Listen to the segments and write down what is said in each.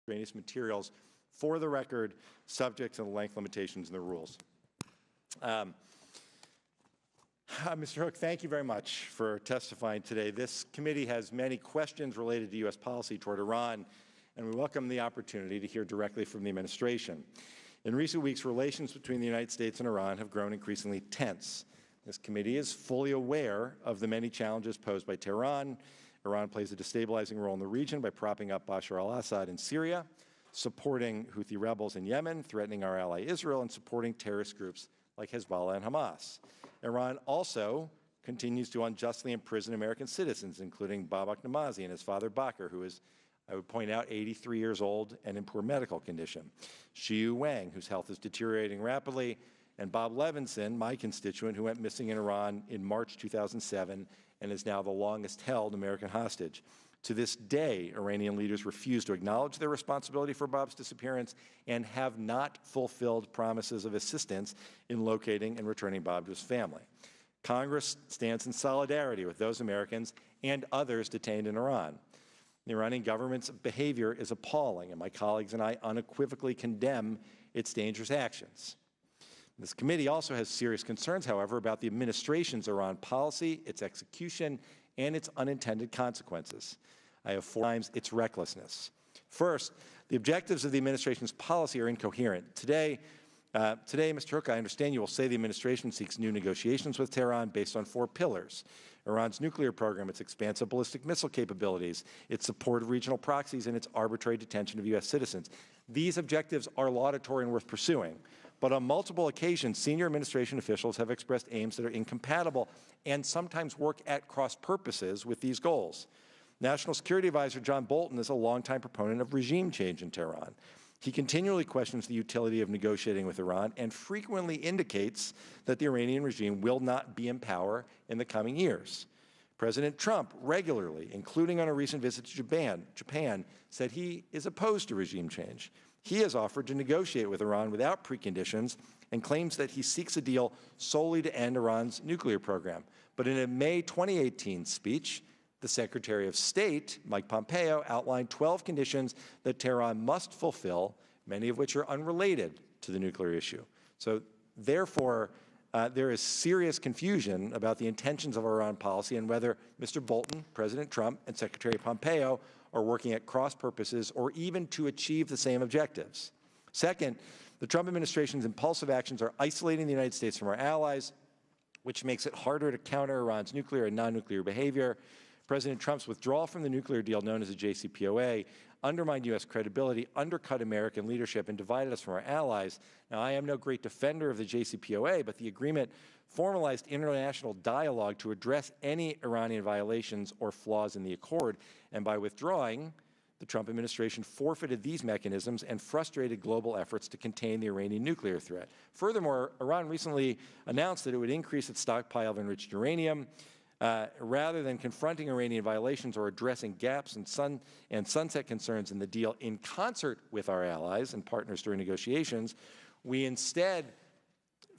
extraneous materials, for the record, subject to the length limitations in the rules. Mr. Hoek, thank you very much for testifying today. This committee has many questions related to U.S. policy toward Iran, and we welcome the opportunity to hear directly from the administration. In recent weeks, relations between the United States and Iran have grown increasingly tense. This committee is fully aware of the many challenges posed by Tehran. Iran plays a destabilizing role in the region by propping up Bashar al-Assad in Syria, supporting Houthi rebels in Yemen, threatening our ally Israel, and supporting terrorist groups like Hezbollah and Hamas. Iran also continues to unjustly imprison American citizens, including Babak Namazi and his father Bakr, who is, I would point out, 83 years old and in poor medical condition. Xiu Wang, whose health is deteriorating rapidly, and Bob Levinson, my constituent, who went missing in Iran in March 2007 and is now the longest-held American hostage. To this day, Iranian leaders refuse to acknowledge their responsibility for Bob's disappearance and have not fulfilled promises of assistance in locating and returning Bob to his family. Congress stands in solidarity with those Americans and others detained in Iran. The Iranian government's behavior is appalling, and my colleagues and I unequivocally condemn its dangerous actions. This committee also has serious concerns, however, about the administration's Iran policy, its execution, and its unintended consequences. I have 4 times its recklessness. First, the objectives of the administration's policy are incoherent. Today, Mr. Hoek, I understand you will say the administration seeks new negotiations with Tehran based on 4 pillars: Iran's nuclear program, its expansive ballistic missile capabilities, its support of regional proxies, and its arbitrary detention of U.S. citizens. These objectives are laudatory and worth pursuing, but on multiple occasions, senior administration officials have expressed aims that are incompatible and sometimes work at cross purposes with these goals. National Security Advisor John Bolton is a longtime proponent of regime change in Tehran. He continually questions the utility of negotiating with Iran and frequently indicates that the Iranian regime will not be in power in the coming years. President Trump regularly, including on a recent visit to Japan, said he is opposed to regime change. He has offered to negotiate with Iran without preconditions and claims that he seeks a deal solely to end Iran's nuclear program. But in a May 2018 speech, the Secretary of State, Mike Pompeo, outlined 12 conditions that Tehran must fulfill, many of which are unrelated to the nuclear issue. So therefore, there is serious confusion about the intentions of our Iran policy and whether Mr. Bolton, President Trump, and Secretary Pompeo are working at cross purposes or even to achieve the same objectives. Second, the Trump administration's impulsive actions are isolating the United States from our allies, which makes it harder to counter Iran's nuclear and non-nuclear behavior. President Trump's withdrawal from the nuclear deal known as the Jcpoa undermined U.S. credibility, undercut American leadership, and divided us from our allies. Now, I am no great defender of the Jcpoa, but the agreement formalized international dialogue to address any Iranian violations or flaws in the accord, and by withdrawing, the Trump administration forfeited these mechanisms and frustrated global efforts to contain the Iranian nuclear threat. Furthermore, Iran recently announced that it would increase its stockpile of enriched uranium. Rather than confronting Iranian violations or addressing gaps and sunset concerns in the deal in concert with our allies and partners during negotiations, we instead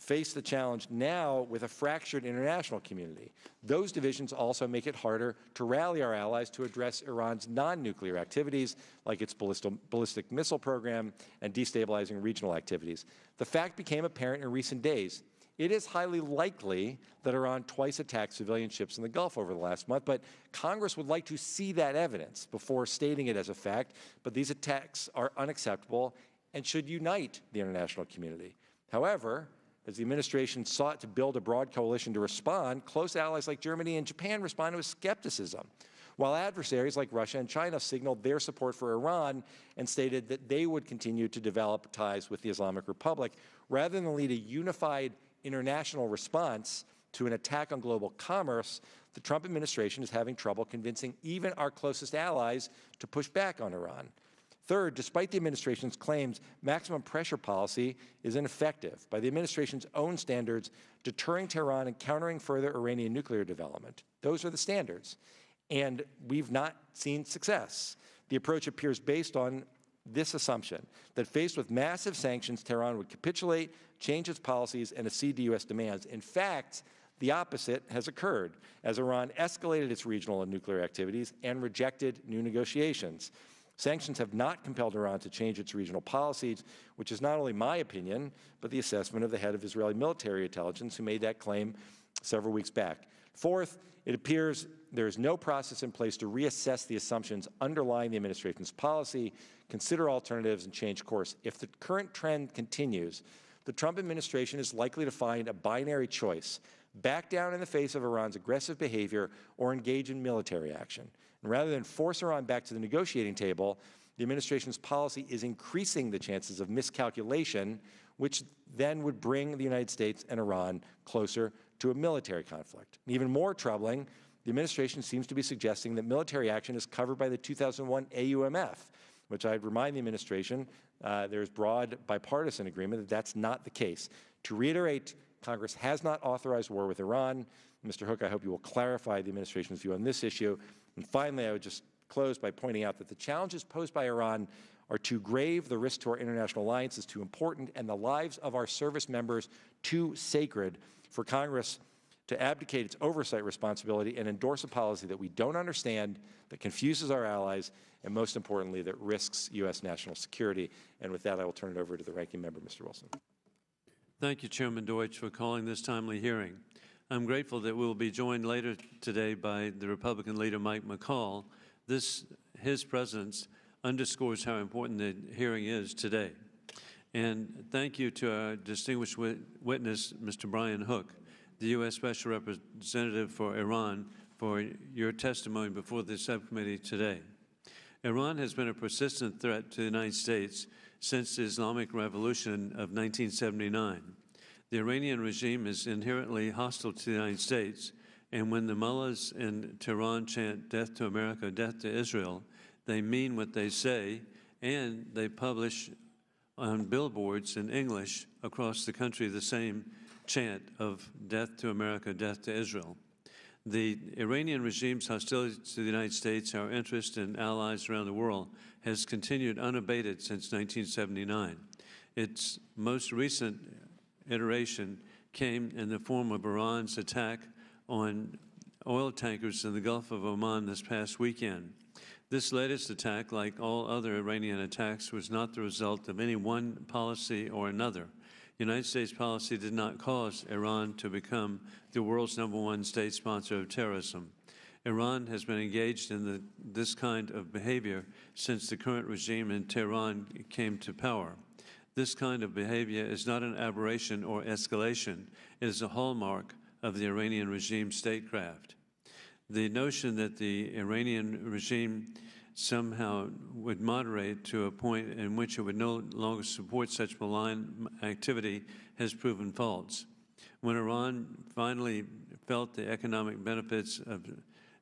face the challenge now with a fractured international community. Those divisions also make it harder to rally our allies to address Iran's non-nuclear activities, like its ballistic missile program and destabilizing regional activities. The fact became apparent in recent days. It is highly likely that Iran twice attacked civilian ships in the Gulf over the last month, but Congress would like to see that evidence before stating it as a fact. But these attacks are unacceptable and should unite the international community. However, as the administration sought to build a broad coalition to respond, close allies like Germany and Japan responded with skepticism, while adversaries like Russia and China signaled their support for Iran and stated that they would continue to develop ties with the Islamic Republic. Rather than lead a unified international response to an attack on global commerce, the Trump administration is having trouble convincing even our closest allies to push back on Iran. Third, despite the administration's claims, maximum pressure policy is ineffective. By the administration's own standards, deterring Tehran and countering further Iranian nuclear development. Those are the standards. And we've not seen success. The approach appears based on this assumption, that faced with massive sanctions, Tehran would capitulate, change its policies, and accede to U.S. demands. In fact, the opposite has occurred, as Iran escalated its regional and nuclear activities and rejected new negotiations. Sanctions have not compelled Iran to change its regional policies, which is not only my opinion, but the assessment of the head of Israeli military intelligence who made that claim several weeks back. Fourth, it appears there is no process in place to reassess the assumptions underlying the administration's policy, consider alternatives, and change course. If the current trend continues, the Trump administration is likely to find a binary choice: back down in the face of Iran's aggressive behavior or engage in military action. And rather than force Iran back to the negotiating table, the administration's policy is increasing the chances of miscalculation, which then would bring the United States and Iran closer to a military conflict. And even more troubling, the administration seems to be suggesting that military action is covered by the 2001 AUMF, which I'd remind the administration there's broad bipartisan agreement that that's not the case. To reiterate, Congress has not authorized war with Iran. Mr. Hoek, I hope you will clarify the administration's view on this issue. And finally, I would just close by pointing out that the challenges posed by Iran are too grave, the risk to our international alliance is too important, and the lives of our service members too sacred for Congress to abdicate its oversight responsibility and endorse a policy that we don't understand, that confuses our allies, and most importantly, that risks U.S. national security. And with that, I will turn it over to the ranking member, Mr. Wilson. Thank you, Chairman Deutsch, for calling this timely hearing. I'm grateful that we will be joined later today by the Republican leader, Mike McCall. His presence underscores how important the hearing is today. And thank you to our distinguished witness, Mr. Brian Hoek, the U.S. Special Representative for Iran, for your testimony before the subcommittee today. Iran has been a persistent threat to the United States since the Islamic Revolution of 1979. The Iranian regime is inherently hostile to the United States, and when the mullahs in Tehran chant "Death to America, death to Israel," they mean what they say, and they publish on billboards in English across the country the same chant of "Death to America, death to Israel." The Iranian regime's hostility to the United States, our interest in allies around the world, has continued unabated since 1979. Its most recent iteration came in the form of Iran's attack on oil tankers in the Gulf of Oman this past weekend. This latest attack, like all other Iranian attacks, was not the result of any one policy or another. United States policy did not cause Iran to become the world's #1 state sponsor of terrorism. Iran has been engaged in this kind of behavior since the current regime in Tehran came to power. This kind of behavior is not an aberration or escalation. It is a hallmark of the Iranian regime statecraft. The notion that the Iranian regime somehow would moderate to a point in which it would no longer support such malign activity has proven false. When Iran finally felt the economic benefits of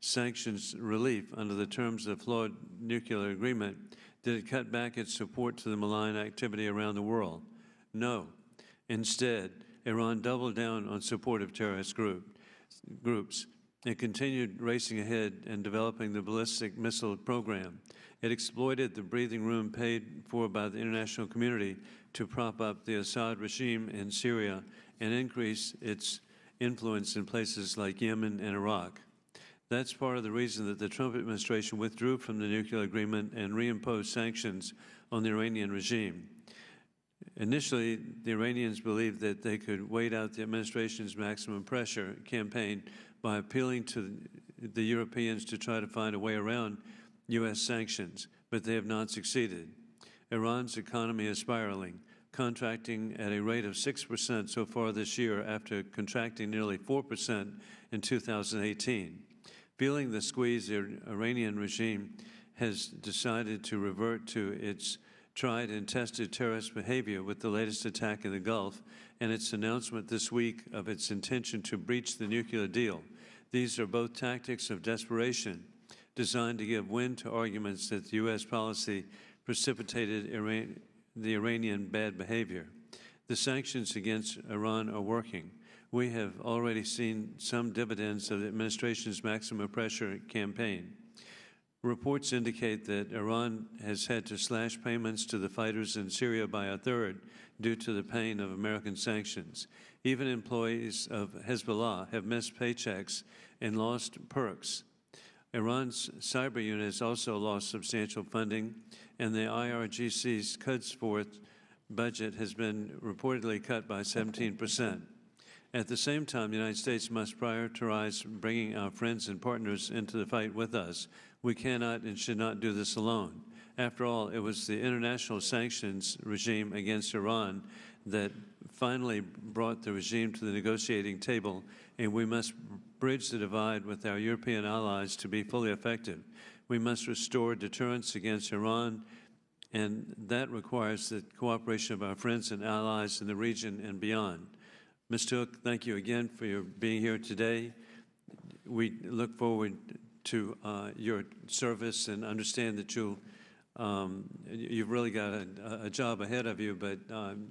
sanctions relief under the terms of the flawed nuclear agreement, did it cut back its support to the malign activity around the world? No. Instead, Iran doubled down on support of terrorist groups. It continued racing ahead and developing the ballistic missile program. It exploited the breathing room paid for by the international community to prop up the Assad regime in Syria and increase its influence in places like Yemen and Iraq. That's part of the reason that the Trump administration withdrew from the nuclear agreement and reimposed sanctions on the Iranian regime. Initially, the Iranians believed that they could wait out the administration's maximum pressure campaign by appealing to the Europeans to try to find a way around U.S. sanctions, but they have not succeeded. Iran's economy is spiraling, contracting at a rate of 6% so far this year after contracting nearly 4% in 2018. Feeling the squeeze, the Iranian regime has decided to revert to its tried and tested terrorist behavior with the latest attack in the Gulf and its announcement this week of its intention to breach the nuclear deal. These are both tactics of desperation designed to give wind to arguments that the U.S. policy precipitated the Iranian bad behavior. The sanctions against Iran are working. We have already seen some dividends of the administration's maximum pressure campaign. Reports indicate that Iran has had to slash payments to the fighters in Syria by a third due to the pain of American sanctions. Even employees of Hezbollah have missed paychecks and lost perks. Iran's cyber unit has also lost substantial funding, and the IRGC's cuts forth budget has been reportedly cut by 17%. At the same time, the United States must prioritize bringing our friends and partners into the fight with us. We cannot and should not do this alone. After all, it was the international sanctions regime against Iran that finally brought the regime to the negotiating table, and we must bridge the divide with our European allies to be fully effective. We must restore deterrence against Iran, and that requires the cooperation of our friends and allies in the region and beyond. Mr. Hoek, thank you again for your being here today. We look forward to your service and understand that you've really got a job ahead of you, but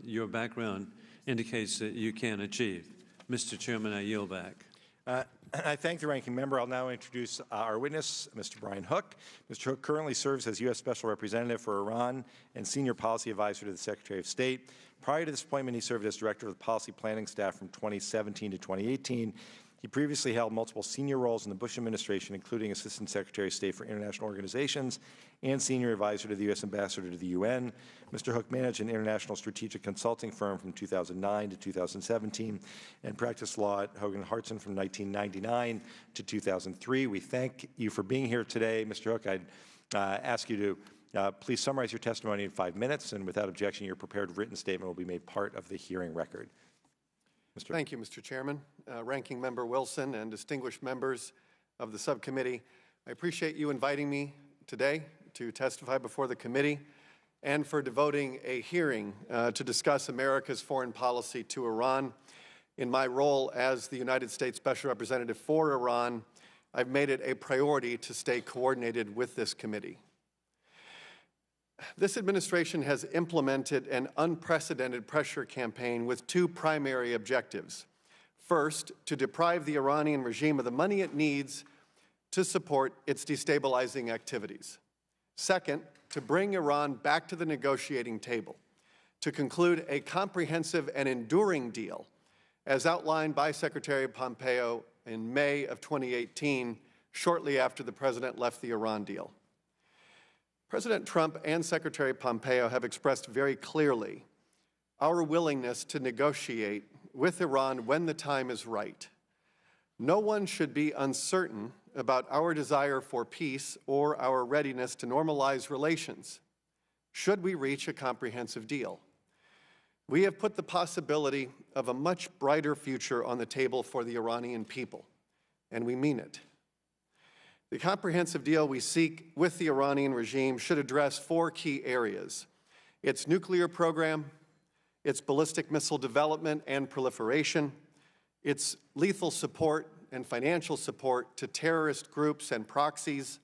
your background indicates that you can achieve. Mr. Chairman, I yield back. I thank the ranking member. I'll now introduce our witness, Mr. Brian Hoek. Mr. Hoek currently serves as U.S. Special Representative for Iran and Senior Policy Advisor to the Secretary of State. Prior to this appointment, he served as Director of the Policy Planning Staff from 2017 to 2018. He previously held multiple senior roles in the Bush administration, including Assistant Secretary of State for International Organizations and Senior Advisor to the U.S. Ambassador to the UN. Mr. Hoek managed an international strategic consulting firm from 2009 to 2017 and practiced law at Hogan Hartson from 1999 to 2003. We thank you for being here today. Mr. Hoek, I'd ask you to please summarize your testimony in 5 minutes, and without objection, your prepared written statement will be made part of the hearing record. Thank you, Mr. Chairman, Ranking Member Wilson, and distinguished members of the subcommittee. I appreciate you inviting me today to testify before the committee and for devoting a hearing to discuss America's foreign policy to Iran. In my role as the United States Special Representative for Iran, I've made it a priority to stay coordinated with this committee. This administration has implemented an unprecedented pressure campaign with two primary objectives. First, to deprive the Iranian regime of the money it needs to support its destabilizing activities. Second, to bring Iran back to the negotiating table, to conclude a comprehensive and enduring deal, as outlined by Secretary Pompeo in May of 2018, shortly after the President left the Iran deal. President Trump and Secretary Pompeo have expressed very clearly our willingness to negotiate with Iran when the time is right. No one should be uncertain about our desire for peace or our readiness to normalize relations should we reach a comprehensive deal. We have put the possibility of a much brighter future on the table for the Iranian people, and we mean it. The comprehensive deal we seek with the Iranian regime should address four key areas: its nuclear program, its ballistic missile development and proliferation, its lethal support and financial support to terrorist groups and proxies,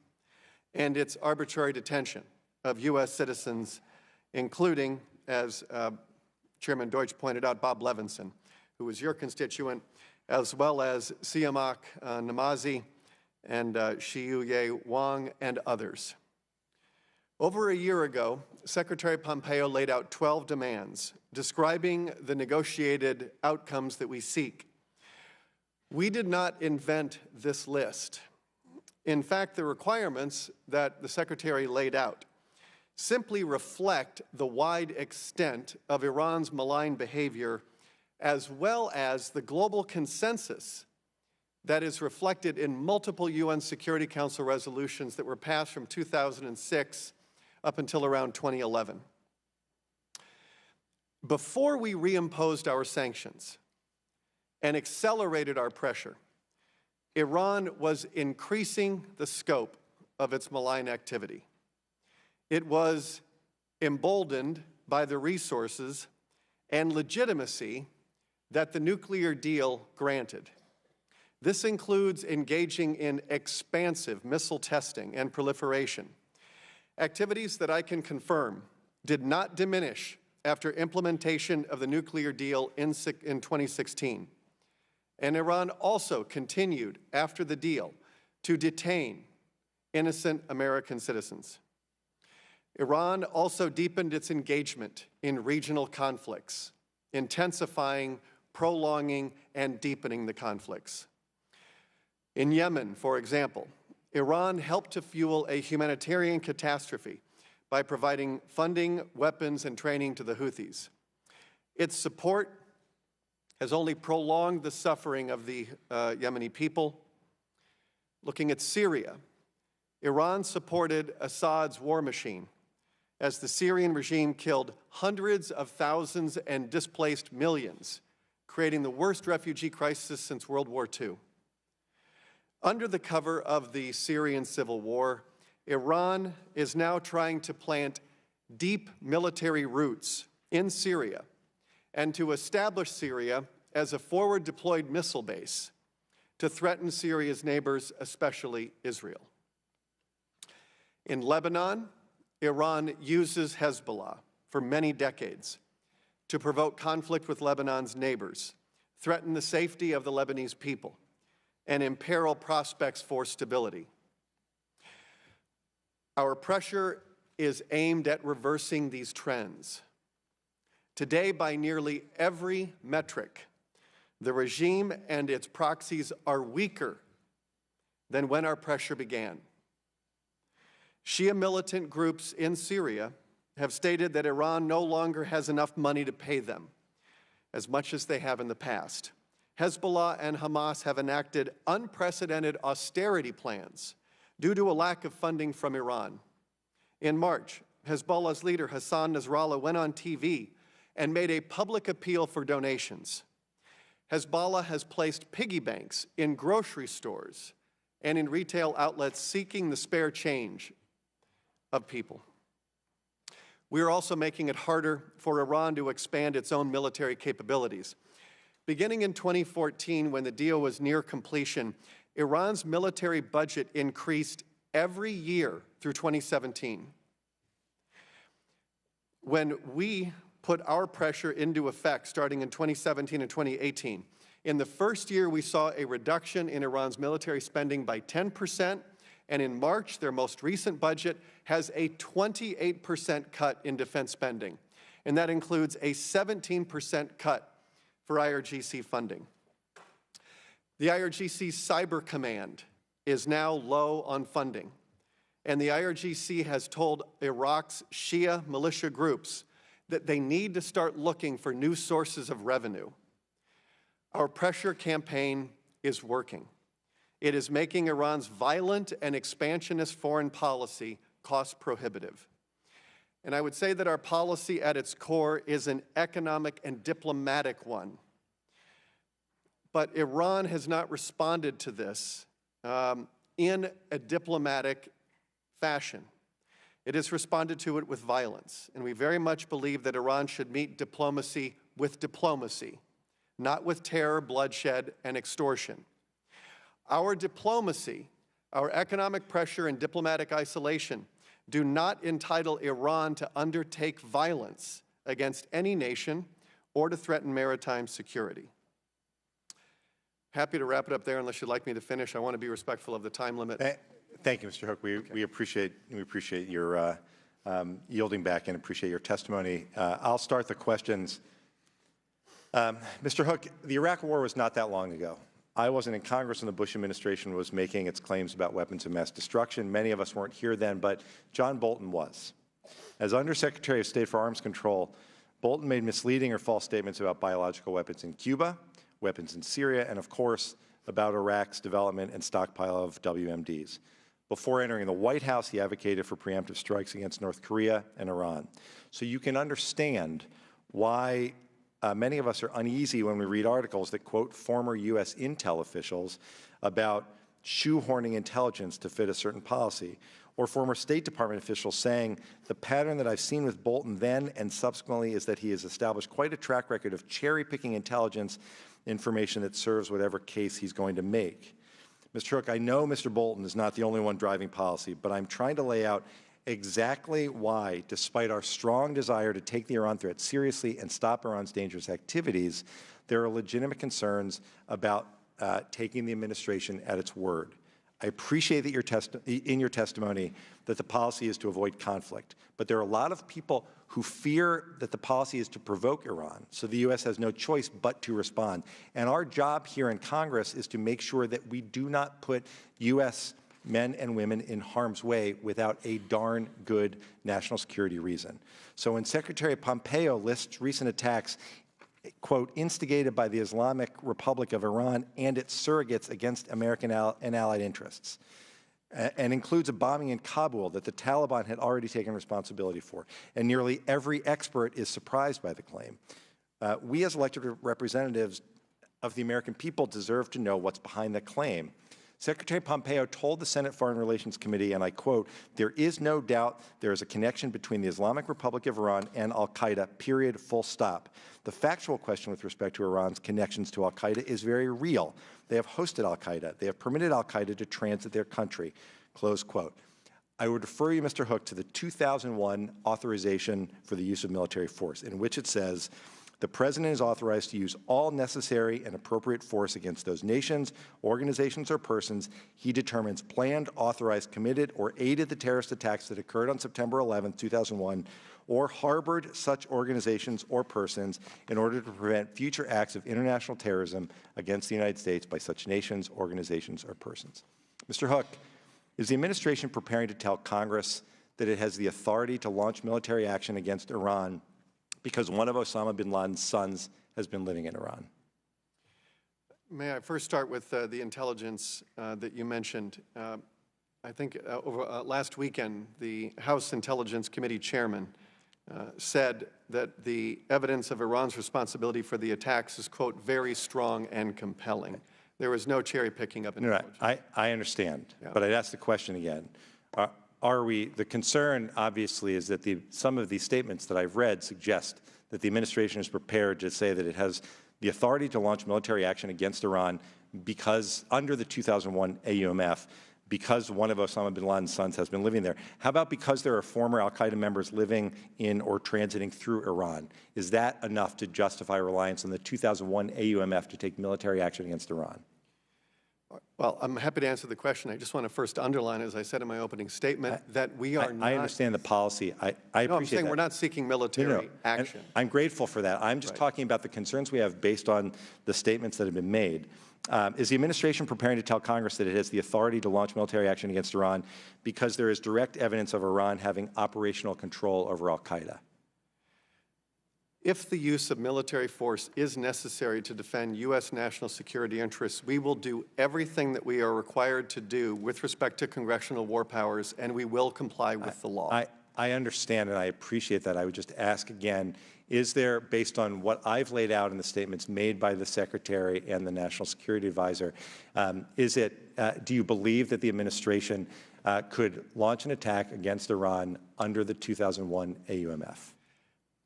and its arbitrary detention of U.S. citizens, including, as Chairman Deutsch pointed out, Bob Levinson, who was your constituent, as well as Siamak Namazi, and Xiuye Wang, and others. Over a year ago, Secretary Pompeo laid out 12 demands describing the negotiated outcomes that we seek. We did not invent this list. In fact, the requirements that the Secretary laid out simply reflect the wide extent of Iran's malign behavior, as well as the global consensus that is reflected in multiple UN Security Council resolutions that were passed from 2006 up until around 2011. Before we reimposed our sanctions and accelerated our pressure, Iran was increasing the scope of its malign activity. It was emboldened by the resources and legitimacy that the nuclear deal granted. This includes engaging in expansive missile testing and proliferation, activities that I can confirm did not diminish after implementation of the nuclear deal in 2016. And Iran also continued after the deal to detain innocent American citizens. Iran also deepened its engagement in regional conflicts, intensifying, prolonging, and deepening the conflicts. In Yemen, for example, Iran helped to fuel a humanitarian catastrophe by providing funding, weapons, and training to the Houthis. Its support has only prolonged the suffering of the Yemeni people. Looking at Syria, Iran supported Assad's war machine as the Syrian regime killed hundreds of thousands and displaced millions, creating the worst refugee crisis since World War II. Under the cover of the Syrian civil war, Iran is now trying to plant deep military roots in Syria and to establish Syria as a forward-deployed missile base to threaten Syria's neighbors, especially Israel. In Lebanon, Iran uses Hezbollah for many decades to provoke conflict with Lebanon's neighbors, threaten the safety of the Lebanese people, and imperil prospects for stability. Our pressure is aimed at reversing these trends. Today, by nearly every metric, the regime and its proxies are weaker than when our pressure began. Shia militant groups in Syria have stated that Iran no longer has enough money to pay them, as much as they have in the past. Hezbollah and Hamas have enacted unprecedented austerity plans due to a lack of funding from Iran. In March, Hezbollah's leader Hassan Nasrallah went on TV and made a public appeal for donations. Hezbollah has placed piggy banks in grocery stores and in retail outlets seeking the spare change of people. We are also making it harder for Iran to expand its own military capabilities. Beginning in 2014, when the deal was near completion, Iran's military budget increased every year through 2017. When we put our pressure into effect starting in 2017 and 2018, in the first year we saw a reduction in Iran's military spending by 10%, and in March, their most recent budget has a 28% cut in defense spending, and that includes a 17% cut for IRGC funding. The IRGC's Cyber Command is now low on funding, and the IRGC has told Iraq's Shia militia groups that they need to start looking for new sources of revenue. Our pressure campaign is working. It is making Iran's violent and expansionist foreign policy cost prohibitive. And I would say that our policy at its core is an economic and diplomatic one. But Iran has not responded to this in a diplomatic fashion. It has responded to it with violence. And we very much believe that Iran should meet diplomacy with diplomacy, not with terror, bloodshed, and extortion. Our diplomacy, our economic pressure, and diplomatic isolation do not entitle Iran to undertake violence against any nation or to threaten maritime security. Happy to wrap it up there unless you'd like me to finish. I want to be respectful of the time limit. Thank you, Mr. Hoek. We appreciate your yielding back and appreciate your testimony. I'll start the questions. Mr. Hoek, the Iraq War was not that long ago. I wasn't in Congress when the Bush administration was making its claims about weapons of mass destruction. Many of us weren't here then, but John Bolton was. As Undersecretary of State for Arms Control, Bolton made misleading or false statements about biological weapons in Cuba, weapons in Syria, and of course, about Iraq's development and stockpile of WMDs. Before entering the White House, he advocated for preemptive strikes against North Korea and Iran. So you can understand why many of us are uneasy when we read articles that quote former U.S. intel officials about shoehorning intelligence to fit a certain policy, or former State Department officials saying the pattern that I've seen with Bolton then and subsequently is that he has established quite a track record of cherry-picking intelligence information that serves whatever case he's going to make. Mr. Hoek, I know Mr. Bolton is not the only one driving policy, but I'm trying to lay out exactly why, despite our strong desire to take the Iran threat seriously and stop Iran's dangerous activities, there are legitimate concerns about taking the administration at its word. I appreciate that in your testimony that the policy is to avoid conflict, but there are a lot of people who fear that the policy is to provoke Iran, so the U.S. has no choice but to respond. And our job here in Congress is to make sure that we do not put U.S. men and women in harm's way without a darn good national security reason. So when Secretary Pompeo lists recent attacks, quote, instigated by the Islamic Republic of Iran and its surrogates against American and allied interests, and includes a bombing in Kabul that the Taliban had already taken responsibility for. And nearly every expert is surprised by the claim. We as elected representatives of the American people deserve to know what's behind the claim. Secretary Pompeo told the Senate Foreign Relations Committee, and I quote, "There is no doubt there is a connection between the Islamic Republic of Iran and al-Qaeda, period, full stop. The factual question with respect to Iran's connections to al-Qaeda is very real. They have hosted al-Qaeda. They have permitted al-Qaeda to transit their country," close quote. I would refer you, Mr. Hoek, to the 2001 authorization for the use of military force, in which it says, "The President is authorized to use all necessary and appropriate force against those nations, organizations, or persons he determines planned, authorized, committed, or aided the terrorist attacks that occurred on September 11, 2001, or harbored such organizations or persons in order to prevent future acts of international terrorism against the United States by such nations, organizations, or persons." Mr. Hoek, is the administration preparing to tell Congress that it has the authority to launch military action against Iran because one of Osama bin Laden's sons has been living in Iran? May I first start with the intelligence that you mentioned? I think last weekend, the House Intelligence Committee chairman said that the evidence of Iran's responsibility for the attacks is, quote, very strong and compelling. There was no cherry picking up intelligence. No, I understand, but I'd ask the question again. The concern, obviously, is that some of these statements that I've read suggest that the administration is prepared to say that it has the authority to launch military action against Iran because, under the 2001 AUMF, because one of Osama bin Laden's sons has been living there. How about because there are former al-Qaeda members living in or transiting through Iran? Is that enough to justify reliance on the 2001 AUMF to take military action against Iran? Well, I'm happy to answer the question. I just want to first underline, as I said in my opening statement, that we are not— I understand the policy. I appreciate No, I'm saying that. we're not seeking military action. And I'm grateful for that. I'm just talking about the concerns we have based on the statements that have been made. Is the administration preparing to tell Congress that it has the authority to launch military action against Iran because there is direct evidence of Iran having operational control over al-Qaeda? If the use of military force is necessary to defend U.S. national security interests, we will do everything that we are required to do with respect to congressional war powers, and we will comply with the law. I understand, and I appreciate that. I would just ask again, is there, based on what I've laid out in the statements made by the Secretary and the National Security Advisor, do you believe that the administration could launch an attack against Iran under the 2001 AUMF?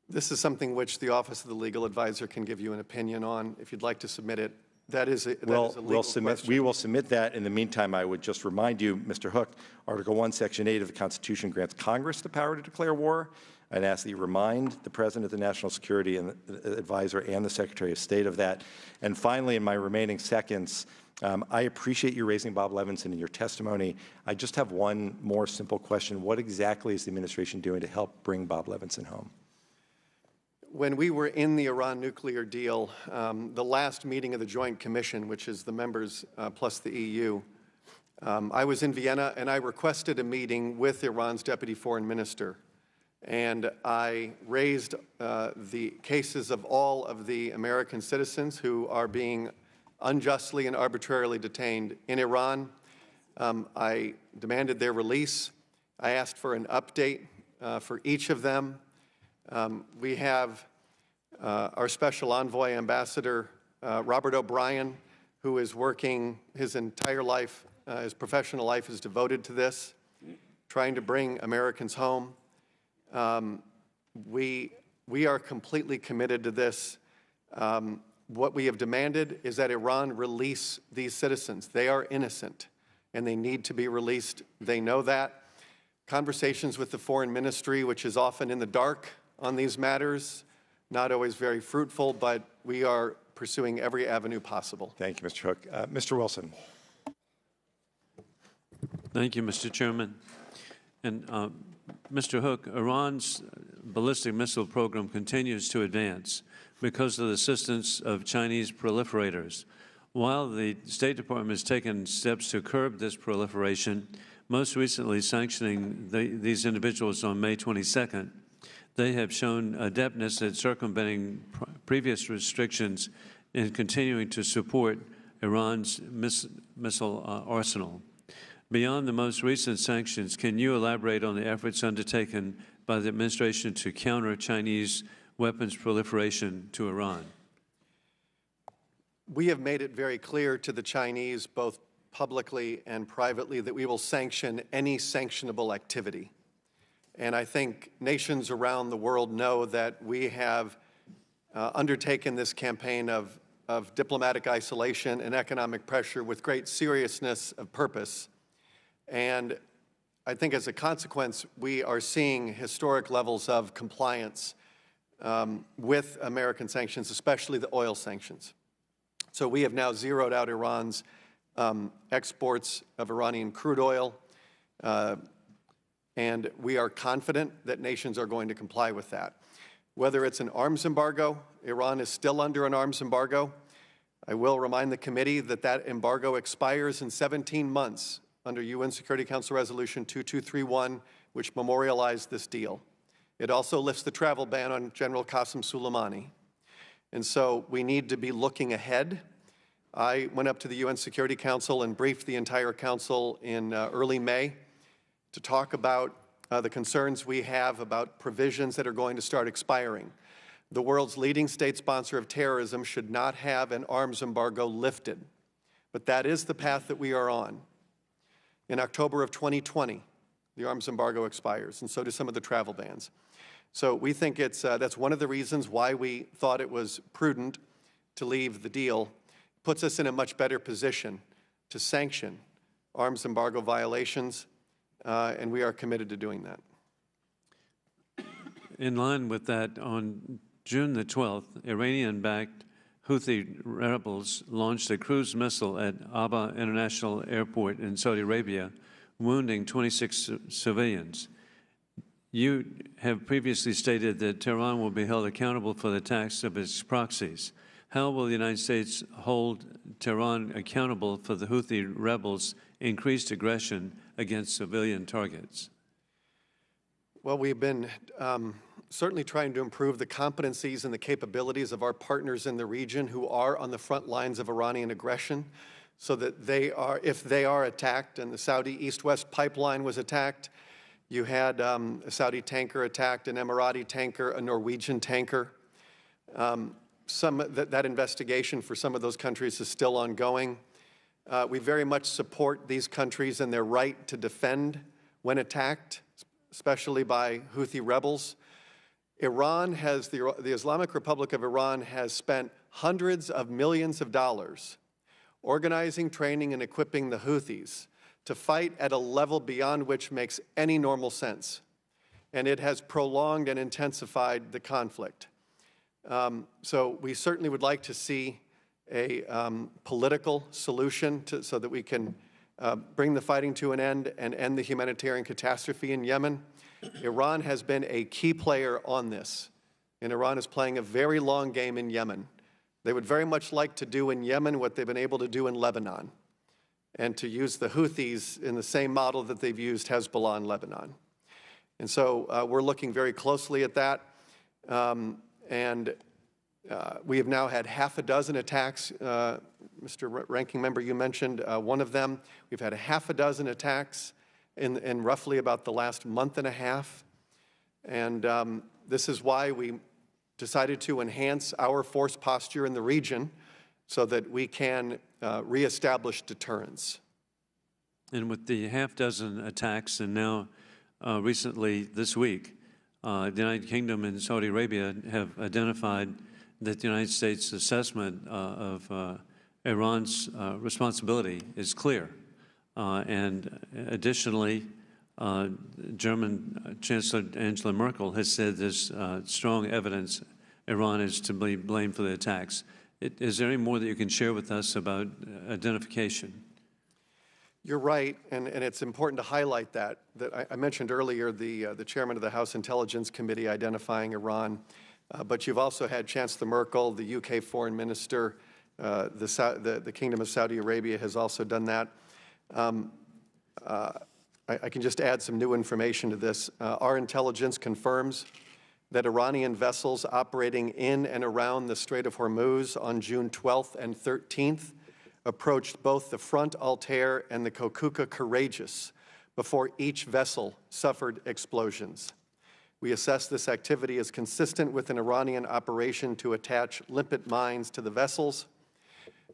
This is something which the Office of the Legal Advisor can give you an opinion on. If you'd like to submit it, that is a legal question. We will submit that. In the meantime, I would just remind you, Mr. Hoek, Article 1, Section 8 of the Constitution grants Congress the power to declare war. I'd ask that you remind the President, the National Security Advisor, and the Secretary of State of that. And finally, in my remaining seconds, I appreciate you raising Bob Levinson in your testimony. I just have one more simple question. What exactly is the administration doing to help bring Bob Levinson home? When we were in the Iran nuclear deal, the last meeting of the Joint Commission, which is the members plus the EU, I was in Vienna and I requested a meeting with Iran's Deputy Foreign Minister. And I raised the cases of all of the American citizens who are being unjustly and arbitrarily detained in Iran. I demanded their release. I asked for an update for each of them. We have our special envoy, Ambassador Robert O'Brien, who is working his entire life, his professional life is devoted to this, trying to bring Americans home. We are completely committed to this. What we have demanded is that Iran release these citizens. They are innocent, and they need to be released. They know that. Conversations with the foreign ministry, which is often in the dark on these matters, not always very fruitful, but we are pursuing every avenue possible. Thank you, Mr. Hoek. Mr. Wilson. Thank you, Mr. Chairman. And Mr. Hoek, Iran's ballistic missile program continues to advance because of the assistance of Chinese proliferators. While the State Department has taken steps to curb this proliferation, most recently sanctioning these individuals on May 22nd, they have shown adeptness at circumventing previous restrictions and continuing to support Iran's missile arsenal. Beyond the most recent sanctions, can you elaborate on the efforts undertaken by the administration to counter Chinese weapons proliferation to Iran? We have made it very clear to the Chinese, both publicly and privately, that we will sanction any sanctionable activity. And I think nations around the world know that we have undertaken this campaign of diplomatic isolation and economic pressure with great seriousness of purpose. And I think as a consequence, we are seeing historic levels of compliance with American sanctions, especially the oil sanctions. So we have now zeroed out Iran's exports of Iranian crude oil, and we are confident that nations are going to comply with that. Whether it's an arms embargo, Iran is still under an arms embargo. I will remind the committee that that embargo expires in 17 months under UN Security Council Resolution 2231, which memorialized this deal. It also lifts the travel ban on General Qasem Soleimani. And so we need to be looking ahead. I went up to the UN Security Council and briefed the entire council in early May to talk about the concerns we have about provisions that are going to start expiring. The world's leading state sponsor of terrorism should not have an arms embargo lifted, but that is the path that we are on. In October of 2020, the arms embargo expires, and so do some of the travel bans. So we think that's one of the reasons why we thought it was prudent to leave the deal. Puts us in a much better position to sanction arms embargo violations, and we are committed to doing that. In line with that, on June the 12th, Iranian-backed Houthi rebels launched a cruise missile at Aba International Airport in Saudi Arabia, wounding 26 civilians. You have previously stated that Tehran will be held accountable for the attacks of its proxies. How will the United States hold Tehran accountable for the Houthi rebels' increased aggression against civilian targets? Well, we've been certainly trying to improve the competencies and the capabilities of our partners in the region who are on the front lines of Iranian aggression, so that they are, if they are attacked, and the Saudi East-West pipeline was attacked, you had a Saudi tanker attacked, an Emirati tanker, a Norwegian tanker. That investigation for some of those countries is still ongoing. We very much support these countries and their right to defend when attacked, especially by Houthi rebels. Iran has, the Islamic Republic of Iran has spent hundreds of millions of dollars organizing, training, and equipping the Houthis to fight at a level beyond which makes any normal sense. And it has prolonged and intensified the conflict. So we certainly would like to see a political solution so that we can bring the fighting to an end and end the humanitarian catastrophe in Yemen. Iran has been a key player on this, and Iran is playing a very long game in Yemen. They would very much like to do in Yemen what they've been able to do in Lebanon, and to use the Houthis in the same model that they've used Hezbollah in Lebanon. And so we're looking very closely at that. We have now had half a dozen attacks. Mr. Ranking Member, you mentioned one of them. We've had a half a dozen attacks in roughly about the last month and a half. And this is why we decided to enhance our force posture in the region so that we can reestablish deterrence. And with the half dozen attacks, and now recently this week, the United Kingdom and Saudi Arabia have identified that the United States' assessment of Iran's responsibility is clear. And additionally, German Chancellor Angela Merkel has said there's strong evidence Iran is to be blamed for the attacks. Is there any more that you can share with us about identification? You're right, and it's important to highlight that I mentioned earlier the chairman of the House Intelligence Committee identifying Iran, but you've also had Chancellor Merkel, the UK Foreign Minister, The Kingdom of Saudi Arabia has also done that. I can just add some new information to this. Our intelligence confirms that Iranian vessels operating in and around the Strait of Hormuz on June 12th and 13th approached both the Front Altair and the Kokuka Courageous before each vessel suffered explosions. We assess this activity as consistent with an Iranian operation to attach limpet mines to the vessels.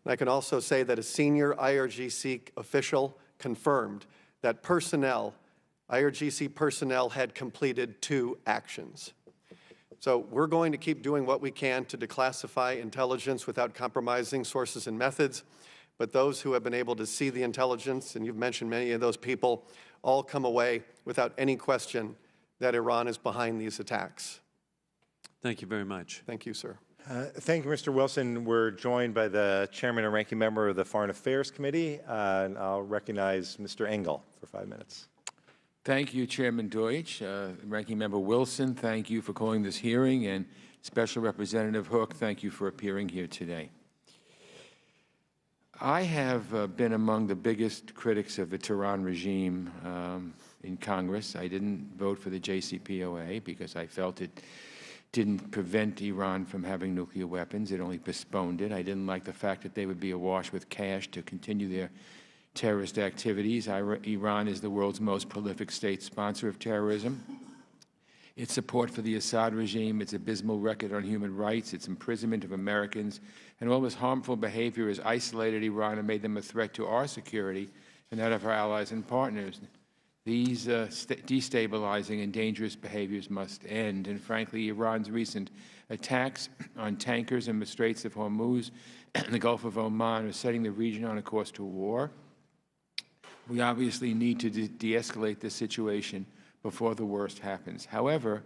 And I can also say that a senior IRGC official confirmed that IRGC personnel had completed 2 actions. So we're going to keep doing what we can to declassify intelligence without compromising sources and methods. But those who have been able to see the intelligence, and you've mentioned many of those people, all come away without any question that Iran is behind these attacks. Thank you very much. Thank you, sir. Thank you, Mr. Wilson. We're joined by the Chairman and Ranking Member of the Foreign Affairs Committee, and I'll recognize Mr. Engel for 5 minutes. Thank you, Chairman Deutsch. Ranking Member Wilson, thank you for calling this hearing, and Special Representative Hoek, thank you for appearing here today. I have been among the biggest critics of the Tehran regime in Congress. I didn't vote for the Jcpoa because I felt it didn't prevent Iran from having nuclear weapons. It only postponed it. I didn't like the fact that they would be awash with cash to continue their terrorist activities. Iran is the world's most prolific state sponsor of terrorism. Its support for the Assad regime, its abysmal record on human rights, its imprisonment of Americans, and all this harmful behavior has isolated Iran and made them a threat to our security and that of our allies and partners. These destabilizing and dangerous behaviors must end. And frankly, Iran's recent attacks on tankers in the Straits of Hormuz and the Gulf of Oman are setting the region on a course to war. We obviously need to de-escalate this situation before the worst happens. However,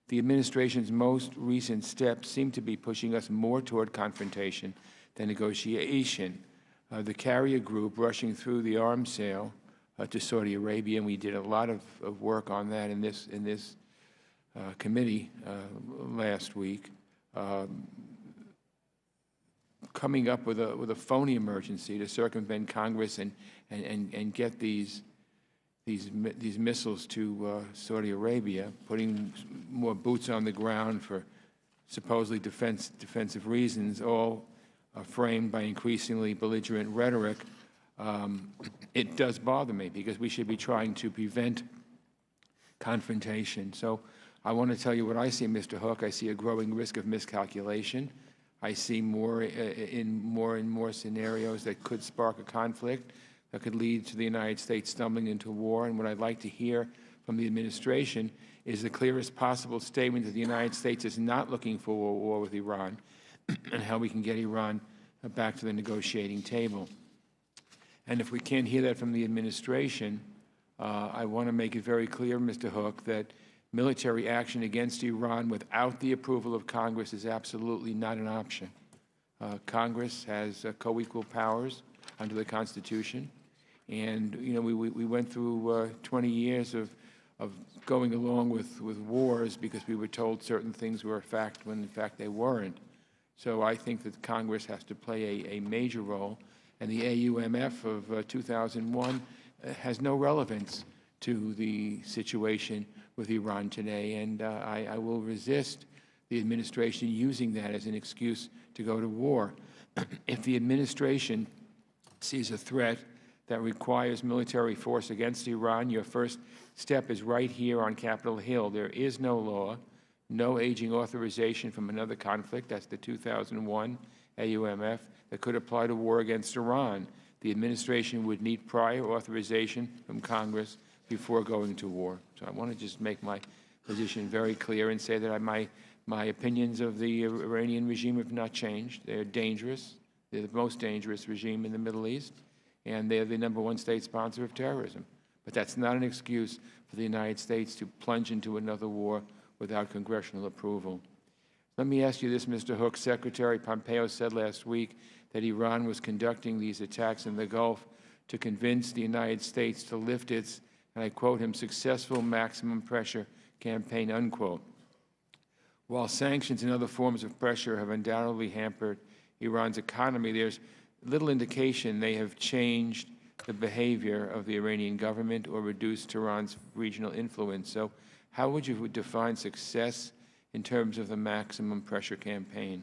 the administration's most recent steps seem to be pushing us more toward confrontation than negotiation. The carrier group rushing through the arms sale to Saudi Arabia, and we did a lot of work on that in this committee last week, coming up with a phony emergency to circumvent Congress and get these missiles to Saudi Arabia, putting more boots on the ground for supposedly defensive reasons, all framed by increasingly belligerent rhetoric. It does bother me because we should be trying to prevent confrontation. So I want to tell you what I see, Mr. Hoek. I see a growing risk of miscalculation. I see more and more scenarios that could spark a conflict that could lead to the United States stumbling into war. And what I'd like to hear from the administration is the clearest possible statement that the United States is not looking for a war with Iran and how we can get Iran back to the negotiating table. And if we can't hear that from the administration, I want to make it very clear, Mr. Hoek, that military action against Iran without the approval of Congress is absolutely not an option. Congress has co-equal powers under the Constitution. And, you know, we went through 20 years of going along with wars because we were told certain things were a fact when, in fact, they weren't. So I think that Congress has to play a major role. And the Aumf of 2001 has no relevance to the situation with Iran today. And I will resist the administration using that as an excuse to go to war. If the administration sees a threat that requires military force against Iran, your first step is right here on Capitol Hill. There is no law, no aging authorization from another conflict, that's the 2001 Aumf, that could apply to war against Iran. The administration would need prior authorization from Congress before going to war. So I want to just make my position very clear and say that my opinions of the Iranian regime have not changed. They're dangerous. They're the most dangerous regime in the Middle East, and they're the #1 state sponsor of terrorism. But that's not an excuse for the United States to plunge into another war without congressional approval. Let me ask you this, Mr. Hoek. Secretary Pompeo said last week that Iran was conducting these attacks in the Gulf to convince the United States to lift its, and I quote him, successful maximum pressure campaign, unquote. While sanctions and other forms of pressure have undoubtedly hampered Iran's economy, there's little indication they have changed the behavior of the Iranian government or reduced Tehran's regional influence. So how would you define success in terms of the maximum pressure campaign?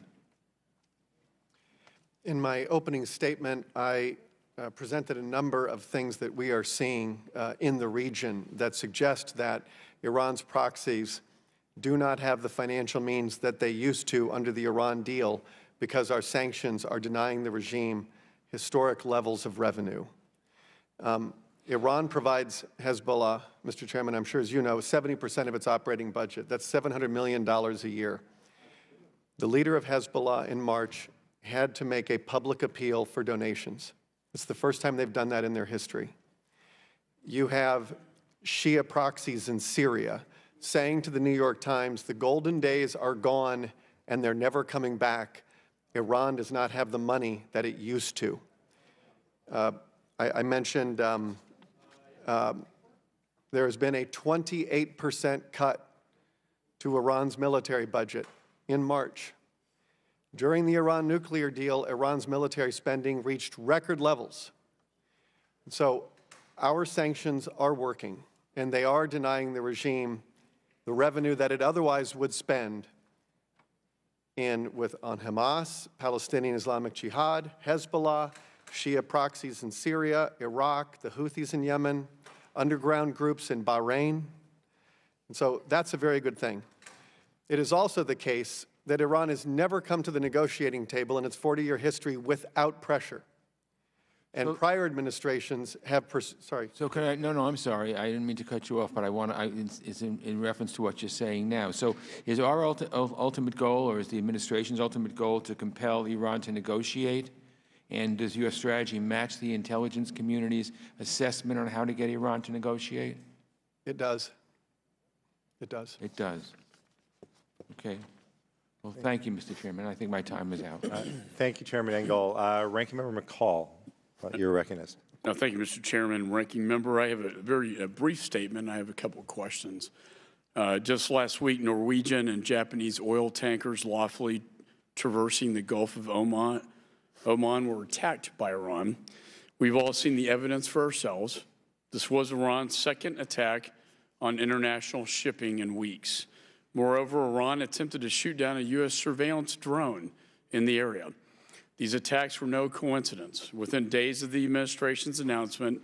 In my opening statement, I presented a number of things that we are seeing in the region that suggest that Iran's proxies do not have the financial means that they used to under the Iran deal because our sanctions are denying the regime historic levels of revenue. Iran provides Hezbollah, Mr. Chairman, I'm sure as you know, 70% of its operating budget. That's $700 million a year. The leader of Hezbollah in March had to make a public appeal for donations. It's the first time they've done that in their history. You have Shia proxies in Syria saying to the New York Times, the golden days are gone and they're never coming back. Iran does not have the money that it used to. I mentioned there has been a 28% cut to Iran's military budget in March. During the Iran nuclear deal, Iran's military spending reached record levels. So our sanctions are working, and they are denying the regime the revenue that it otherwise would spend on Hamas, Palestinian Islamic Jihad, Hezbollah, Shia proxies in Syria, Iraq, the Houthis in Yemen, underground groups in Bahrain. And so that's a very good thing. It is also the case that Iran has never come to the negotiating table in its 40-year history without pressure. And prior administrations have, sorry. So can I, no, I'm sorry. I didn't mean to cut you off, but I want to, it's in reference to what you're saying now. So is our ultimate goal, or is the administration's ultimate goal, to compel Iran to negotiate? And does your strategy match the intelligence community's assessment on how to get Iran to negotiate? It does. It does. It does. Okay. Well, thank you, Mr. Chairman. I think my time is out. Thank you, Chairman Engel. Ranking Member McCall, you're recognized. No, thank you, Mr. Chairman. Ranking Member, I have a very brief statement. I have a couple of questions. Just last week, Norwegian and Japanese oil tankers lawfully traversing the Gulf of Oman were attacked by Iran. We've all seen the evidence for ourselves. This was Iran's second attack on international shipping in weeks. Moreover, Iran attempted to shoot down a U.S. surveillance drone in the area. These attacks were no coincidence. Within days of the administration's announcement,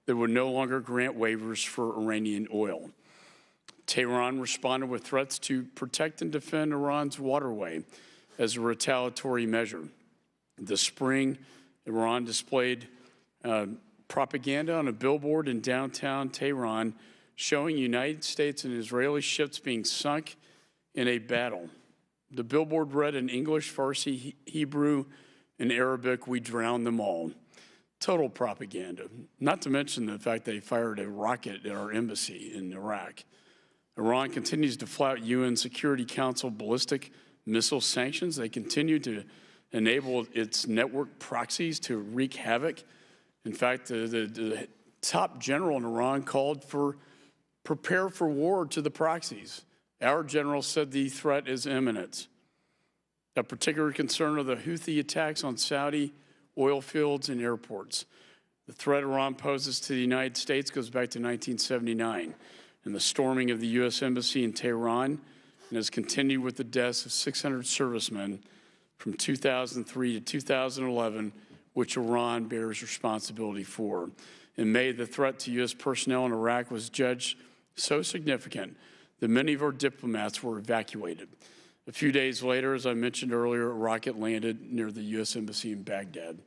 they would no longer grant waivers for Iranian oil. Tehran responded with threats to protect and defend Iran's waterway as a retaliatory measure. This spring, Iran displayed propaganda on a billboard in downtown Tehran showing United States and Israeli ships being sunk in a battle. The billboard read in English, Farsi, Hebrew, and Arabic, "We drowned them all." Total propaganda, not to mention the fact they fired a rocket at our embassy in Iraq. Iran continues to flout UN Security Council ballistic missile sanctions. They continue to enable its network proxies to wreak havoc. In fact, the top general in Iran called for prepare for war to the proxies. Our general said the threat is imminent. A particular concern are the Houthi attacks on Saudi oil fields and airports. The threat Iran poses to the United States goes back to 1979 and the storming of the U.S. Embassy in Tehran, and has continued with the deaths of 600 servicemen from 2003 to 2011, which Iran bears responsibility for. In May, the threat to U.S. personnel in Iraq was judged so significant that many of our diplomats were evacuated. A few days later, as I mentioned earlier, a rocket landed near the U.S. Embassy in Baghdad.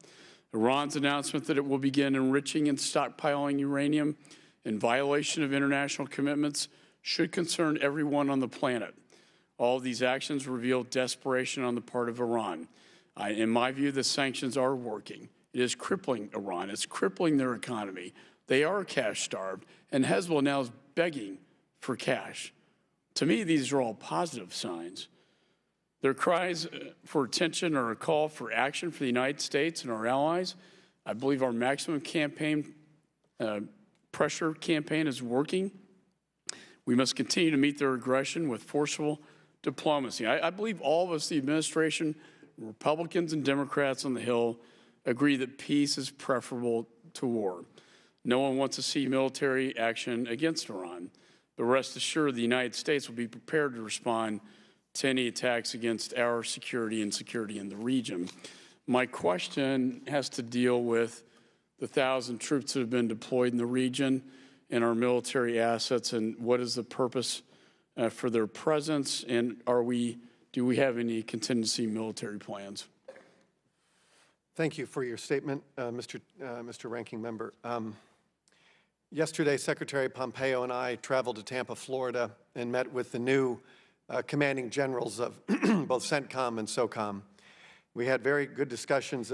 Iran's announcement that it will begin enriching and stockpiling uranium in violation of international commitments should concern everyone on the planet. All of these actions reveal desperation on the part of Iran. In my view, the sanctions are working. It is crippling Iran. It's crippling their economy. They are cash-starved, and Hezbollah now is begging for cash. To me, these are all positive signs. Their cries for attention are a call for action for the United States and our allies. I believe our maximum campaign pressure campaign is working. We must continue to meet their aggression with forceful diplomacy. I believe all of us, the administration, Republicans and Democrats on the Hill agree that peace is preferable to war. No one wants to see military action against Iran, but rest assured the United States will be prepared to respond to any attacks against our security and security in the region. My question has to deal with the 1,000 troops that have been deployed in the region and our military assets, and what is the purpose for their presence, and do we have any contingency military plans? Thank you for your statement, Mr. Ranking Member. Yesterday, Secretary Pompeo and I traveled to Tampa, Florida, and met with the new commanding generals of both CENTCOM and SOCOM. We had very good discussions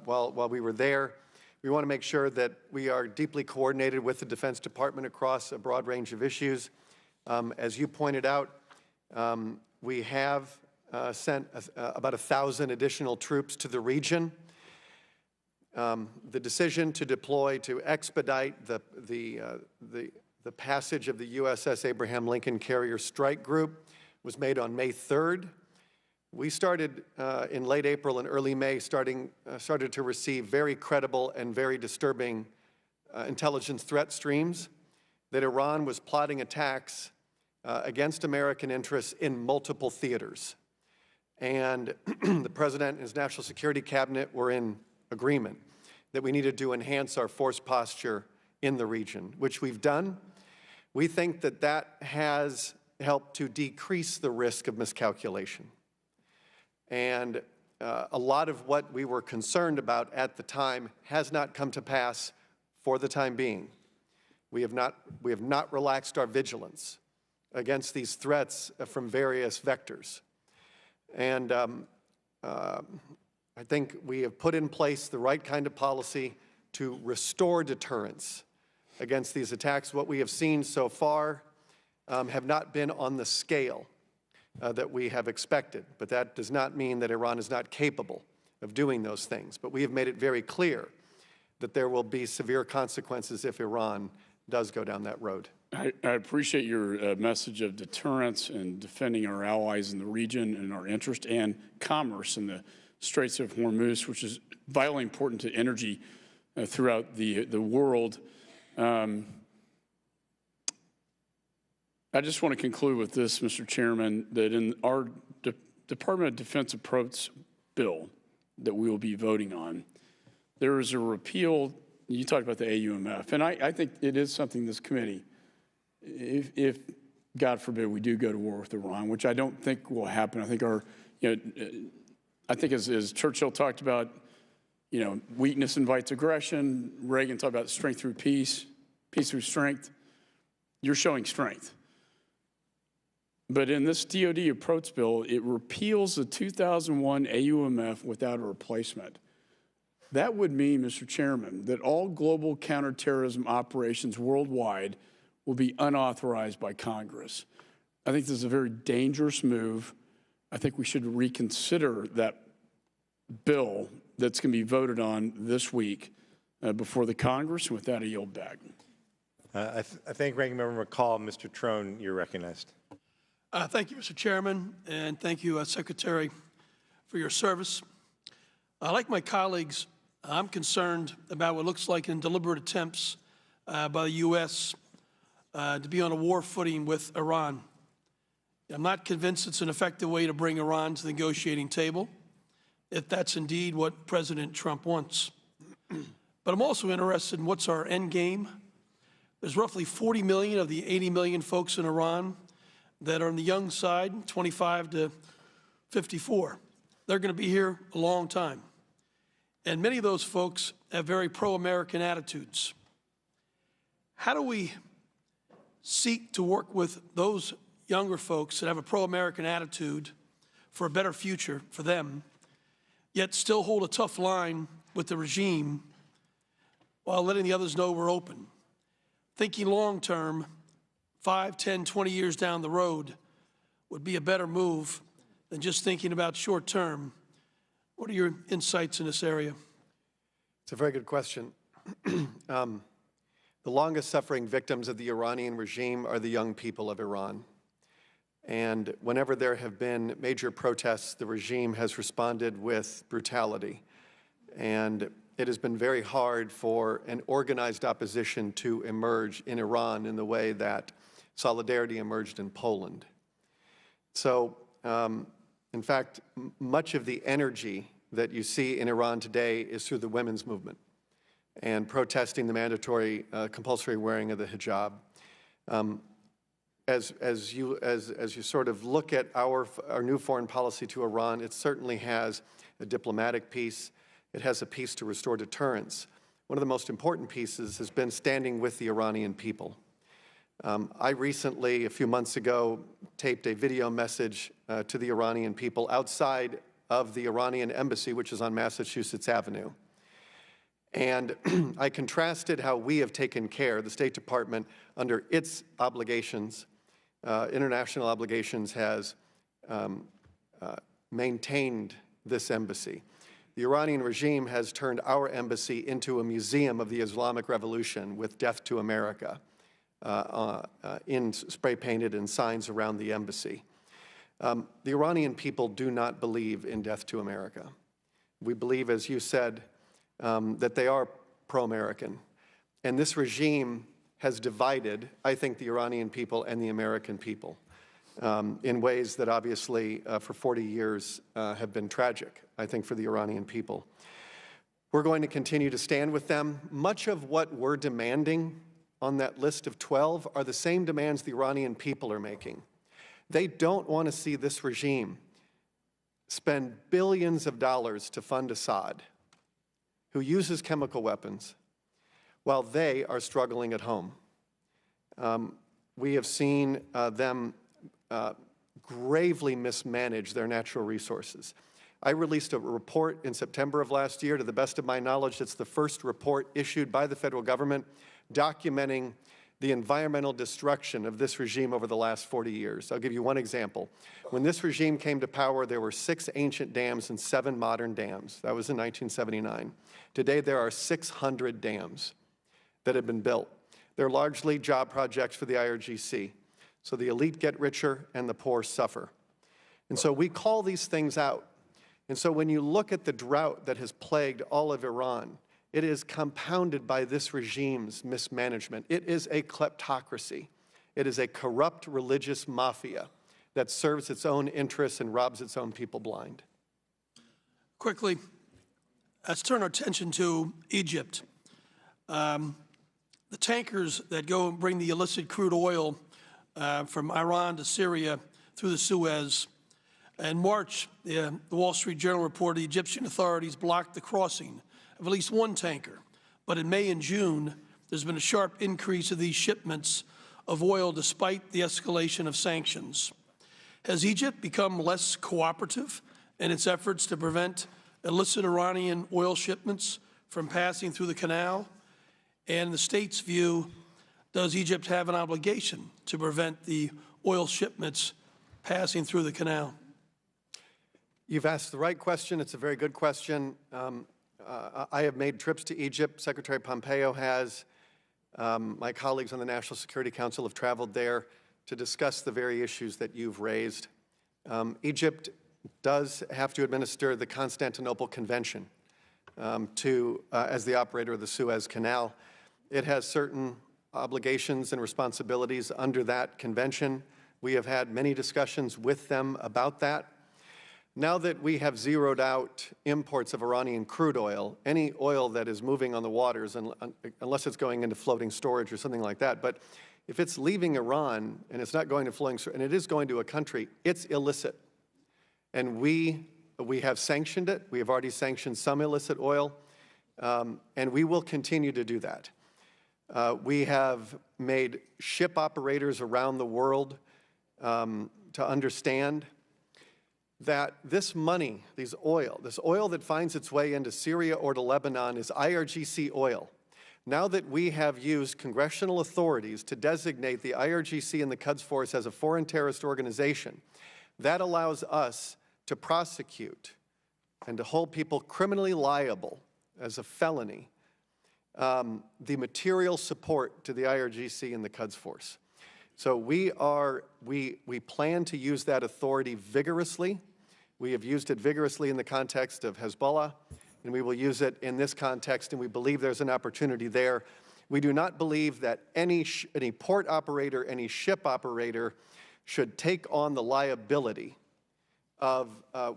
while we were there. We want to make sure that we are deeply coordinated with the Defense Department across a broad range of issues. As you pointed out, we have sent about 1,000 additional troops to the region. The decision to deploy to expedite the passage of the USS Abraham Lincoln Carrier Strike Group was made on May 3rd. We started in late April and early May, started to receive very credible and very disturbing intelligence threat streams that Iran was plotting attacks against American interests in multiple theaters. And the President and his National Security Cabinet were in agreement that we needed to enhance our force posture in the region, which we've done. We think that that has helped to decrease the risk of miscalculation. And a lot of what we were concerned about at the time has not come to pass for the time being. We have not relaxed our vigilance against these threats from various vectors. And I think we have put in place the right kind of policy to restore deterrence against these attacks. What we have seen so far have not been on the scale that we have expected, but that does not mean that Iran is not capable of doing those things. But we have made it very clear that there will be severe consequences if Iran does go down that road. I appreciate your message of deterrence and defending our allies in the region and our interest and commerce in the Straits of Hormuz, which is vitally important to energy throughout the world. I just want to conclude with this, Mr. Chairman, that in our Department of Defense approach bill that we will be voting on, there is a repeal. You talked about the AUMF, and I think it is something this committee, if God forbid we do go to war with Iran, which I don't think will happen. I think I think as Churchill talked about, weakness invites aggression. Reagan talked about strength through peace, peace through strength. You're showing strength. But in this DOD approach bill, it repeals the 2001 AUMF without a replacement. That would mean, Mr. Chairman, that all global counterterrorism operations worldwide will be unauthorized by Congress. I think this is a very dangerous move. I think we should reconsider that bill that's going to be voted on this week before the Congress. And with that, I yield back. I thank Ranking Member McCall. Mr. Trone, you're recognized. Thank you, Mr. Chairman, and thank you, Secretary, for your service. Like my colleagues, I'm concerned about what looks like deliberate attempts by the U.S. To be on a war footing with Iran. I'm not convinced it's an effective way to bring Iran to the negotiating table, if that's indeed what President Trump wants. But I'm also interested in what's our end game. There's roughly 40 million of the 80 million folks in Iran that are on the young side, 25 to 54. They're going to be here a long time. And many of those folks have very pro-American attitudes. How do we seek to work with those younger folks that have a pro-American attitude for a better future for them, yet still hold a tough line with the regime while letting the others know we're open? Thinking long-term, 5, 10, 20 years down the road would be a better move than just thinking about short-term. What are your insights in this area? It's a very good question. The longest suffering victims of the Iranian regime are the young people of Iran. And whenever there have been major protests, the regime has responded with brutality. And it has been very hard for an organized opposition to emerge in Iran in the way that Solidarity emerged in Poland. So, in fact, much of the energy that you see in Iran today is through the women's movement and protesting the mandatory compulsory wearing of the hijab. As you sort of look at our new foreign policy to Iran, it certainly has a diplomatic piece. It has a piece to restore deterrence. One of the most important pieces has been standing with the Iranian people. I recently, a few months ago, taped a video message to the Iranian people outside of the Iranian embassy, which is on Massachusetts Avenue. And I contrasted how we have taken care, the State Department, under its obligations, international obligations, has maintained this embassy. The Iranian regime has turned our embassy into a museum of the Islamic Revolution with "Death to America" spray-painted in signs around the embassy. The Iranian people do not believe in death to America. We believe, as you said, that they are pro-American. And this regime has divided, I think, the Iranian people and the American people in ways that obviously for 40 years have been tragic, I think, for the Iranian people. We're going to continue to stand with them. Much of what we're demanding on that list of 12 are the same demands the Iranian people are making. They don't want to see this regime spend billions of dollars to fund Assad, who uses chemical weapons, while they are struggling at home. We have seen them gravely mismanage their natural resources. I released a report in September of last year. To the best of my knowledge, it's the first report issued by the federal government documenting the environmental destruction of this regime over the last 40 years. I'll give you one example. When this regime came to power, there were 6 ancient dams and 7 modern dams. That was in 1979. Today, there are 600 dams that have been built. They're largely job projects for the IRGC. So the elite get richer and the poor suffer. And so we call these things out. And so when you look at the drought that has plagued all of Iran, it is compounded by this regime's mismanagement. It is a kleptocracy. It is a corrupt religious mafia that serves its own interests and robs its own people blind. Quickly, let's turn our attention to Egypt. The tankers that go and bring the illicit crude oil from Iran to Syria through the Suez. In March, the Wall Street Journal reported the Egyptian authorities blocked the crossing of at least one tanker. But in May and June, there's been a sharp increase of these shipments of oil despite the escalation of sanctions. Has Egypt become less cooperative in its efforts to prevent illicit Iranian oil shipments from passing through the canal? And in the state's view, does Egypt have an obligation to prevent the oil shipments passing through the canal? You've asked the right question. It's a very good question. I have made trips to Egypt. Secretary Pompeo has. My colleagues on the National Security Council have traveled there to discuss the very issues that you've raised. Egypt does have to administer the Constantinople Convention as the operator of the Suez Canal. It has certain obligations and responsibilities under that convention. We have had many discussions with them about that. Now that we have zeroed out imports of Iranian crude oil, any oil that is moving on the waters, unless it's going into floating storage or something like that, but if it's leaving Iran and it's not going to floating storage, and it is going to a country, it's illicit. And we have sanctioned it. We have already sanctioned some illicit oil, and we will continue to do that. We have made ship operators around the world to understand that this money, this oil that finds its way into Syria or to Lebanon is IRGC oil. Now that we have used congressional authorities to designate the IRGC and the Quds Force as a foreign terrorist organization, that allows us to prosecute and to hold people criminally liable as a felony the material support to the IRGC and the Quds Force. So we plan to use that authority vigorously. We have used it vigorously in the context of Hezbollah, and we will use it in this context, and we believe there's an opportunity there. We do not believe that any port operator, any ship operator should take on the liability of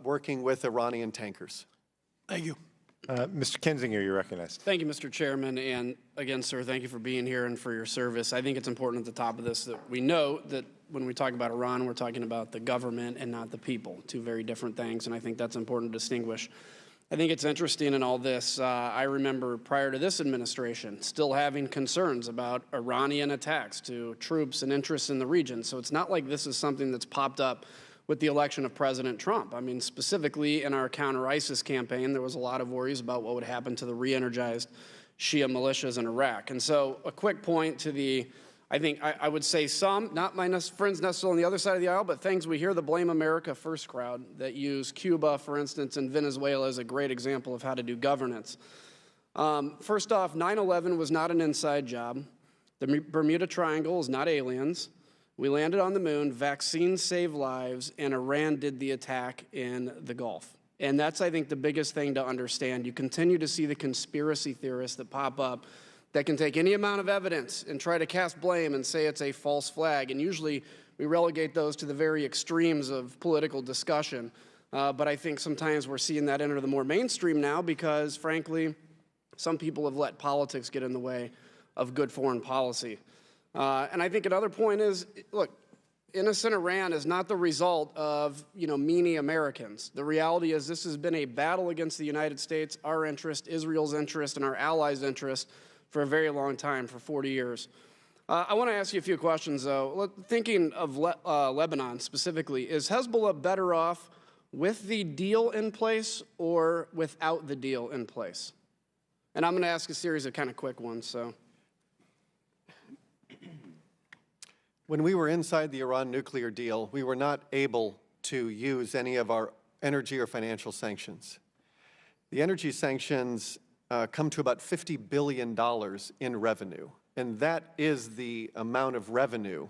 working with Iranian tankers. Thank you. Mr. Kinzinger, you're recognized. Thank you, Mr. Chairman. And again, sir, thank you for being here and for your service. I think it's important at the top of this that we note that when we talk about Iran, we're talking about the government and not the people, two very different things, and I think that's important to distinguish. I think it's interesting in all this. I remember prior to this administration still having concerns about Iranian attacks to troops and interests in the region. So it's not like this is something that's popped up with the election of President Trump. I mean, specifically in our counter-ISIS campaign, there was a lot of worries about what would happen to the re-energized Shia militias in Iraq. And so a quick point to the, I would say some, not my friends necessarily on the other side of the aisle, but things we hear the Blame America First crowd that use Cuba, for instance, and Venezuela as a great example of how to do governance. First off, 9/11 was not an inside job. The Bermuda Triangle is not aliens. We landed on the moon, vaccines save lives, and Iran did the attack in the Gulf. And that's, I think, the biggest thing to understand. You continue to see the conspiracy theorists that pop up that can take any amount of evidence and try to cast blame and say it's a false flag. And usually we relegate those to the very extremes of political discussion. But I think sometimes we're seeing that enter the more mainstream now because, frankly, some people have let politics get in the way of good foreign policy. And I think another point is, look, innocent Iran is not the result of, meanie Americans. The reality is this has been a battle against the United States, our interest, Israel's interest, and our allies' interest for a very long time, for 40 years. I want to ask you a few questions, though. Thinking of Lebanon specifically, is Hezbollah better off with the deal in place or without the deal in place? And I'm going to ask a series of kind of quick ones, so. When we were inside the Iran nuclear deal, we were not able to use any of our energy or financial sanctions. The energy sanctions come to about $50 billion in revenue, and that is the amount of revenue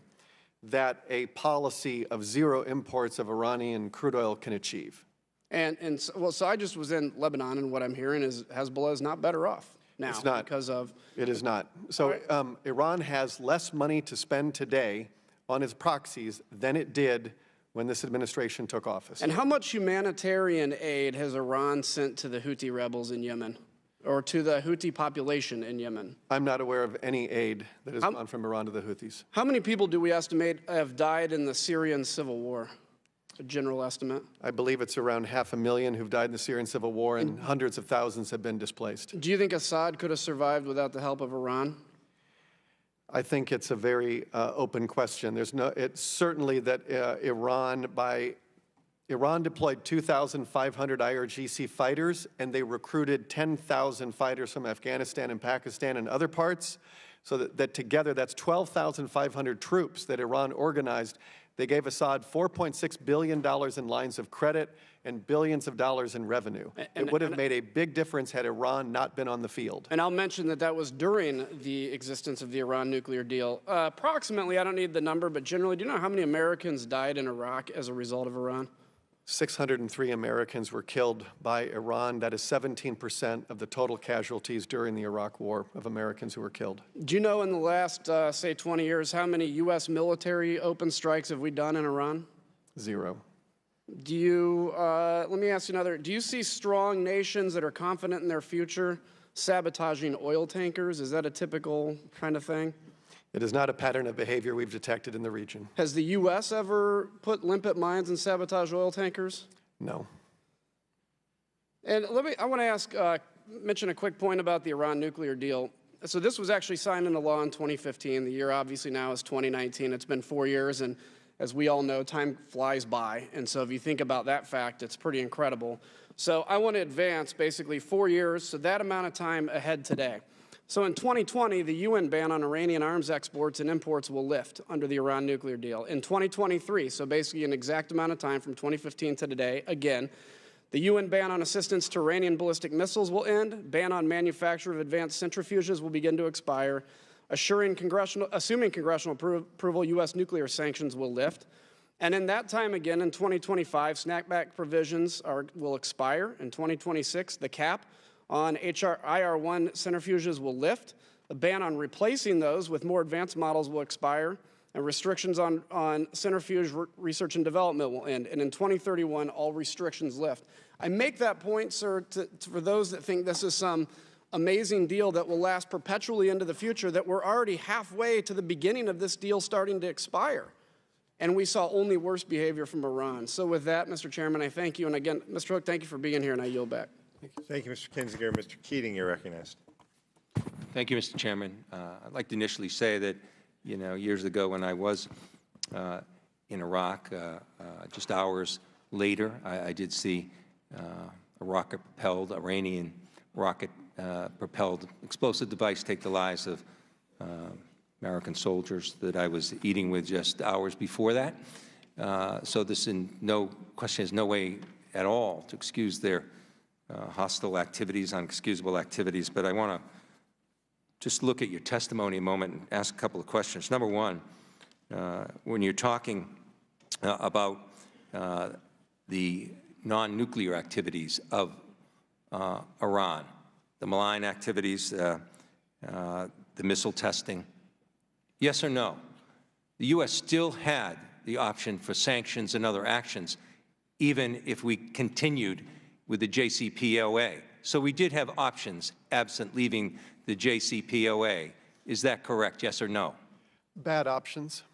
that a policy of zero imports of Iranian crude oil can achieve. So I just was in Lebanon, and what I'm hearing is Hezbollah is not better off now. It's not. Because of... It is not. So Iran has less money to spend today on its proxies than it did when this administration took office. And how much humanitarian aid has Iran sent to the Houthi rebels in Yemen, or to the Houthi population in Yemen? I'm not aware of any aid that has gone from Iran to the Houthis. How many people do we estimate have died in the Syrian civil war? A general estimate? I believe it's around 500,000 who've died in the Syrian civil war, and hundreds of thousands have been displaced. Do you think Assad could have survived without the help of Iran? I think it's a very open question. It's certainly that Iran deployed 2,500 IRGC fighters, and they recruited 10,000 fighters from Afghanistan and Pakistan and other parts, so that together that's 12,500 troops that Iran organized. They gave Assad $4.6 billion in lines of credit and billions of dollars in revenue. It would have made a big difference had Iran not been on the field. And I'll mention that that was during the existence of the Iran nuclear deal. Approximately, I don't need the number, but generally, do you know how many Americans died in Iraq as a result of Iran? 603 Americans were killed by Iran. That is 17% of the total casualties during the Iraq War of Americans who were killed. Do you know in the last, say, 20 years, how many U.S. military open strikes have we done in Iran? 0. Do you, let me ask you another, do you see strong nations that are confident in their future sabotaging oil tankers? Is that a typical kind of thing? It is not a pattern of behavior we've detected in the region. Has the U.S. ever put limpet mines and sabotaged oil tankers? No. And I want to ask, mention a quick point about the Iran nuclear deal. So this was actually signed into law in 2015. The year obviously now is 2019. It's been 4 years, and as we all know, time flies by. And so if you think about that fact, it's pretty incredible. So I want to advance basically 4 years, so that amount of time ahead today. So in 2020, the UN ban on Iranian arms exports and imports will lift under the Iran nuclear deal. In 2023, so basically an exact amount of time from 2015 to today, again, the UN ban on assistance to Iranian ballistic missiles will end. Ban on manufacture of advanced centrifuges will begin to expire. assuming congressional approval, U.S. nuclear sanctions will lift. And in that time, again, in 2025, snapback provisions will expire. In 2026, the cap on IR-1 centrifuges will lift. The ban on replacing those with more advanced models will expire, and restrictions on centrifuge research and development will end. And in 2031, all restrictions lift. I make that point, sir, for those that think this is some amazing deal that will last perpetually into the future, that we're already halfway to the beginning of this deal starting to expire. And we saw only worse behavior from Iran. So with that, Mr. Chairman, I thank you. And again, Mr. Hoek, thank you for being here, and I yield back. Thank you, Mr. Kinzinger. Mr. Keating, you're recognized. Thank you, Mr. Chairman. I'd like to initially say that, years ago when I was in Iraq, just hours later, I did see a rocket-propelled, Iranian rocket-propelled explosive device take the lives of American soldiers that I was eating with just hours before that. So this, in no question, is no way at all to excuse their hostile activities, unexcusable activities. But I want to just look at your testimony a moment and ask a couple of questions. Number one, when you're talking about the non-nuclear activities of Iran, the malign activities, the missile testing, yes or no? The U.S. still had the option for sanctions and other actions, even if we continued with the Jcpoa. So we did have options absent leaving the Jcpoa. Is that correct, yes or no? Bad options.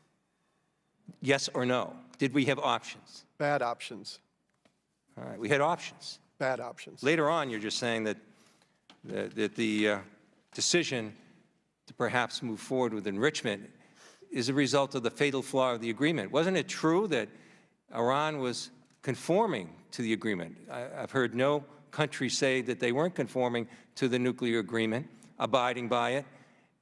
Yes or no? Did we have options? Bad options. All right, we had options. Bad options. Later on, you're just saying that the decision to perhaps move forward with enrichment is a result of the fatal flaw of the agreement. Wasn't it true that Iran was conforming to the agreement? I've heard no country say that they weren't conforming to the nuclear agreement, abiding by it.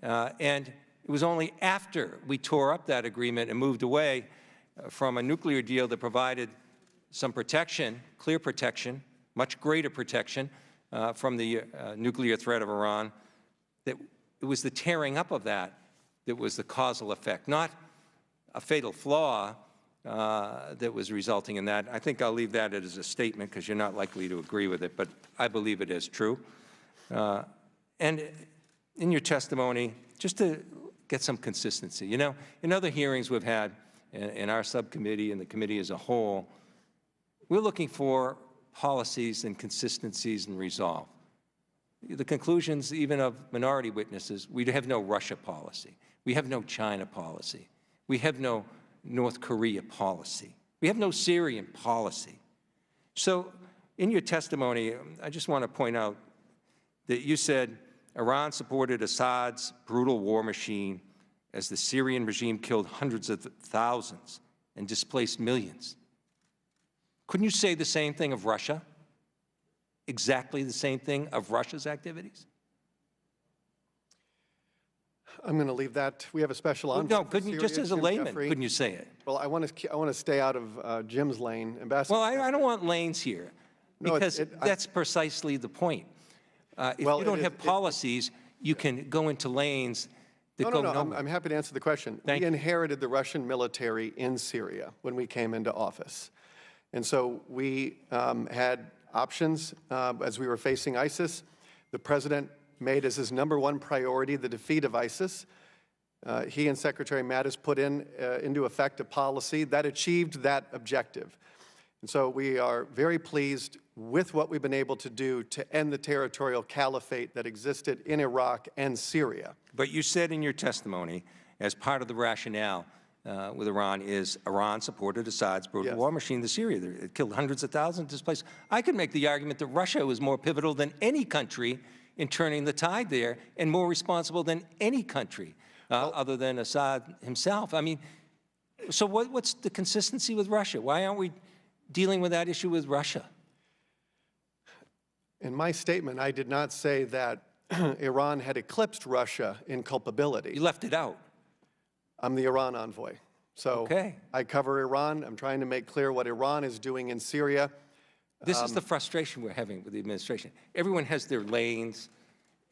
And it was only after we tore up that agreement and moved away from a nuclear deal that provided some protection, clear protection, much greater protection from the nuclear threat of Iran, that it was the tearing up of that that was the causal effect, not a fatal flaw that was resulting in that. I think I'll leave that as a statement because you're not likely to agree with it, but I believe it is true. And in your testimony, just to get some consistency, in other hearings we've had in our subcommittee and the committee as a whole, we're looking for policies and consistencies and resolve. The conclusions, even of minority witnesses, we have no Russia policy. We have no China policy. We have no North Korea policy. We have no Syrian policy. So in your testimony, I just want to point out that you said Iran supported Assad's brutal war machine as the Syrian regime killed hundreds of thousands and displaced millions. Couldn't you say the same thing of Russia? Exactly the same thing of Russia's activities? I'm going to leave that. We have a special envoy. No, couldn't you, just as a layman, couldn't you say it? Well, I want to stay out of Jim's lane. Ambassador. Well, I don't want lanes here, because that's precisely the point. If you don't have policies, you can go into lanes that go nowhere. I'm happy to answer the question. We inherited the Russian military in Syria when we came into office. And so we had options as we were facing ISIS. The president made as his #1 priority the defeat of ISIS. He and Secretary Mattis put into effect a policy that achieved that objective. And so we are very pleased with what we've been able to do to end the territorial caliphate that existed in Iraq and Syria. But you said in your testimony, as part of the rationale with Iran, is Iran supported Assad's brutal war machine to Syria. It killed hundreds of thousands, displaced. I could make the argument that Russia was more pivotal than any country in turning the tide there, and more responsible than any country other than Assad himself. I mean, so what's the consistency with Russia? Why aren't we dealing with that issue with Russia? In my statement, I did not say that Iran had eclipsed Russia in culpability. You left it out. I'm the Iran envoy. So I cover Iran. I'm trying to make clear what Iran is doing in Syria. This is the frustration we're having with the administration. Everyone has their lanes.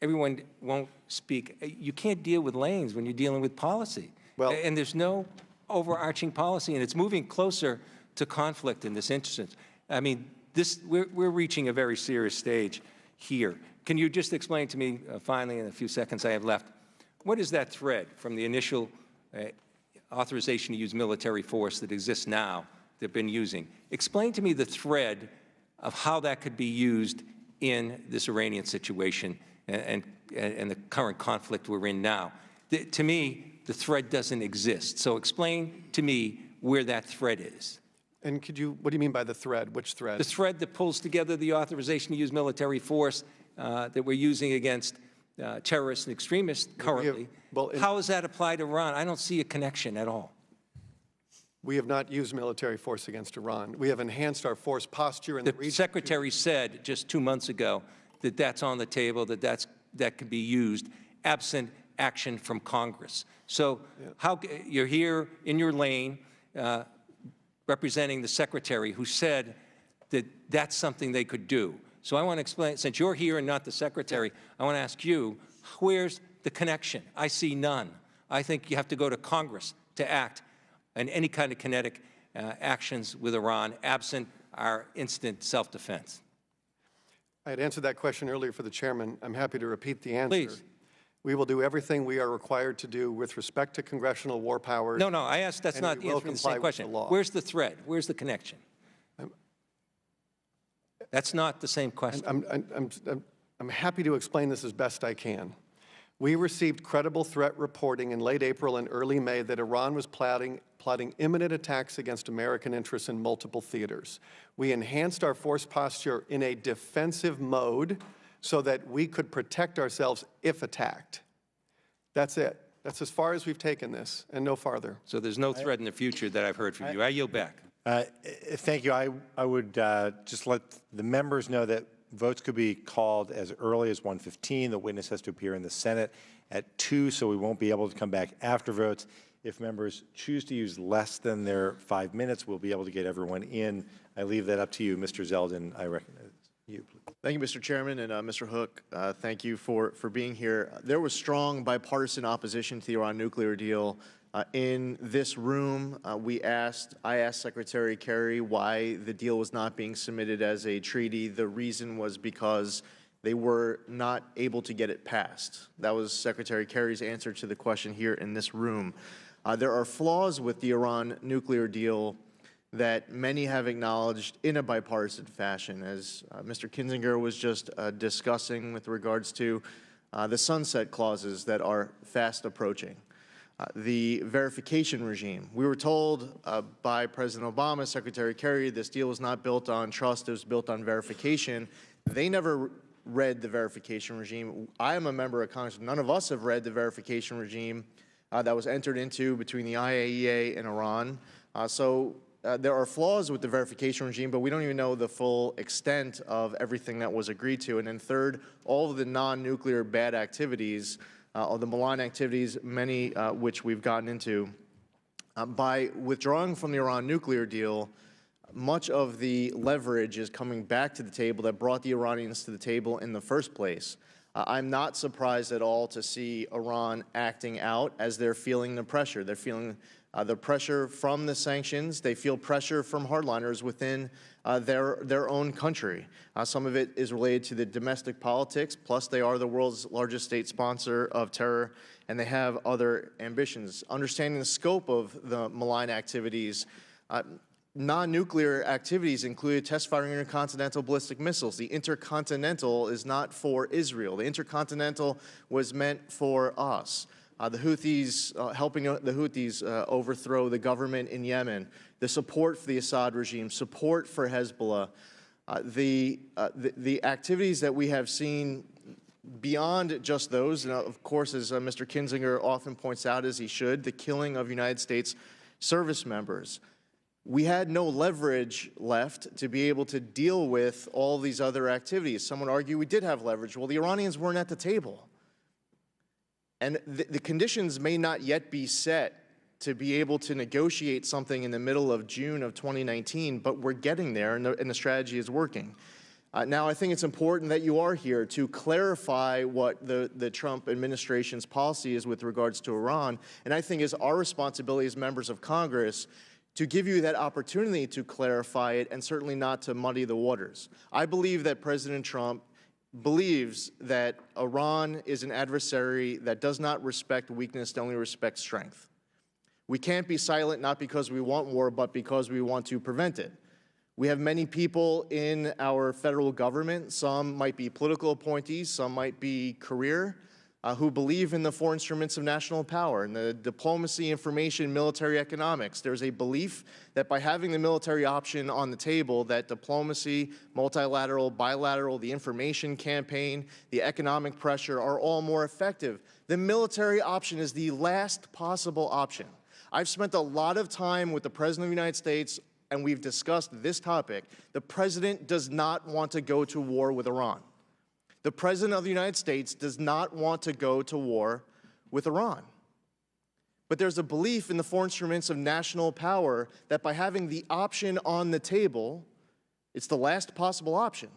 everyone won't speak. You can't deal with lanes when you're dealing with policy. Well- And there's no overarching policy, and it's moving closer to conflict in this instance. I mean, we're reaching a very serious stage here. Can you just explain to me, finally, in the few seconds I have left, what is that thread from the initial authorization to use military force that exists now, they've been using? Explain to me the thread of how that could be used in this Iranian situation and the current conflict we're in now. To me, the thread doesn't exist. So explain to me where that thread is. And what do you mean by the thread? Which thread? The thread that pulls together the authorization to use military force that we're using against terrorists and extremists currently. How does that apply to Iran? I don't see a connection at all. We have not used military force against Iran. We have enhanced our force posture in the region. The Secretary said just 2 months ago that that's on the table, that could be used absent action from Congress. So how you're here in your lane representing the Secretary who said that that's something they could do. So I want to explain, since you're here and not the Secretary, I want to ask you, where's the connection? I see none. I think you have to go to Congress to act in any kind of kinetic actions with Iran, absent our instant self-defense. I had answered that question earlier for the chairman. I'm happy to repeat the answer. Please. We will do everything we are required to do with respect to congressional war powers. No, I asked, that's not answering the same question. Where's the thread? Where's the connection? That's not the same question. I'm happy to explain this as best I can. We received credible threat reporting in late April and early May that Iran was plotting imminent attacks against American interests in multiple theaters. We enhanced our force posture in a defensive mode so that we could protect ourselves if attacked. That's it. That's as far as we've taken this, and no farther. So there's no threat in the future that I've heard from you. I yield back. Thank you. I would just let the members know that votes could be called as early as 1:15. The witness has to appear in the Senate at 2, so we won't be able to come back after votes. If members choose to use less than their 5 minutes, we'll be able to get everyone in. I leave that up to you. Mr. Zeldin, I recognize you, please. Thank you, Mr. Chairman, and Mr. Hoek, thank you for being here. There was strong bipartisan opposition to the Iran nuclear deal. In this room, I asked Secretary Kerry why the deal was not being submitted as a treaty. The reason was because they were not able to get it passed. That was Secretary Kerry's answer to the question here in this room. There are flaws with the Iran nuclear deal that many have acknowledged in a bipartisan fashion, as Mr. Kinzinger was just discussing with regards to the sunset clauses that are fast approaching. The verification regime. We were told by President Obama, Secretary Kerry, this deal was not built on trust, it was built on verification. They never read the verification regime. I am a member of Congress. None of us have read the verification regime that was entered into between the IAEA and Iran. There are flaws with the verification regime, but we don't even know the full extent of everything that was agreed to. And then third, all of the non-nuclear bad activities, or the malign activities, many which we've gotten into. By withdrawing from the Iran nuclear deal, much of the leverage is coming back to the table that brought the Iranians to the table in the first place. I'm not surprised at all to see Iran acting out as they're feeling the pressure. They're feeling the pressure from the sanctions. They feel pressure from hardliners within their own country. Some of it is related to the domestic politics, plus they are the world's largest state sponsor of terror, and they have other ambitions. Understanding the scope of the malign activities, non-nuclear activities included test firing intercontinental ballistic missiles. The intercontinental is not for Israel. The intercontinental was meant for us. The Houthis, helping the Houthis overthrow the government in Yemen, the support for the Assad regime, support for Hezbollah, the activities that we have seen beyond just those, and of course, as Mr. Kinzinger often points out, as he should, the killing of United States service members. We had no leverage left to be able to deal with all these other activities. Some would argue we did have leverage. Well, the Iranians weren't at the table. And the conditions may not yet be set to be able to negotiate something in the middle of June of 2019, but we're getting there, and the strategy is working. Now, I think it's important that you are here to clarify what the Trump administration's policy is with regards to Iran, and I think it's our responsibility as members of Congress to give you that opportunity to clarify it and certainly not to muddy the waters. I believe that President Trump believes that Iran is an adversary that does not respect weakness, they only respect strength. We can't be silent not because we want war, but because we want to prevent it. We have many people in our federal government, some might be political appointees, some might be career, who believe in the four instruments of national power, and the diplomacy, information, military, economics. There's a belief that by having the military option on the table, that diplomacy, multilateral, bilateral, the information campaign, the economic pressure are all more effective. The military option is the last possible option. I've spent a lot of time with the President of the United States, and we've discussed this topic. The President does not want to go to war with Iran. The President of the United States does not want to go to war with Iran. But there's a belief in the four instruments of national power that by having the option on the table, it's the last possible option,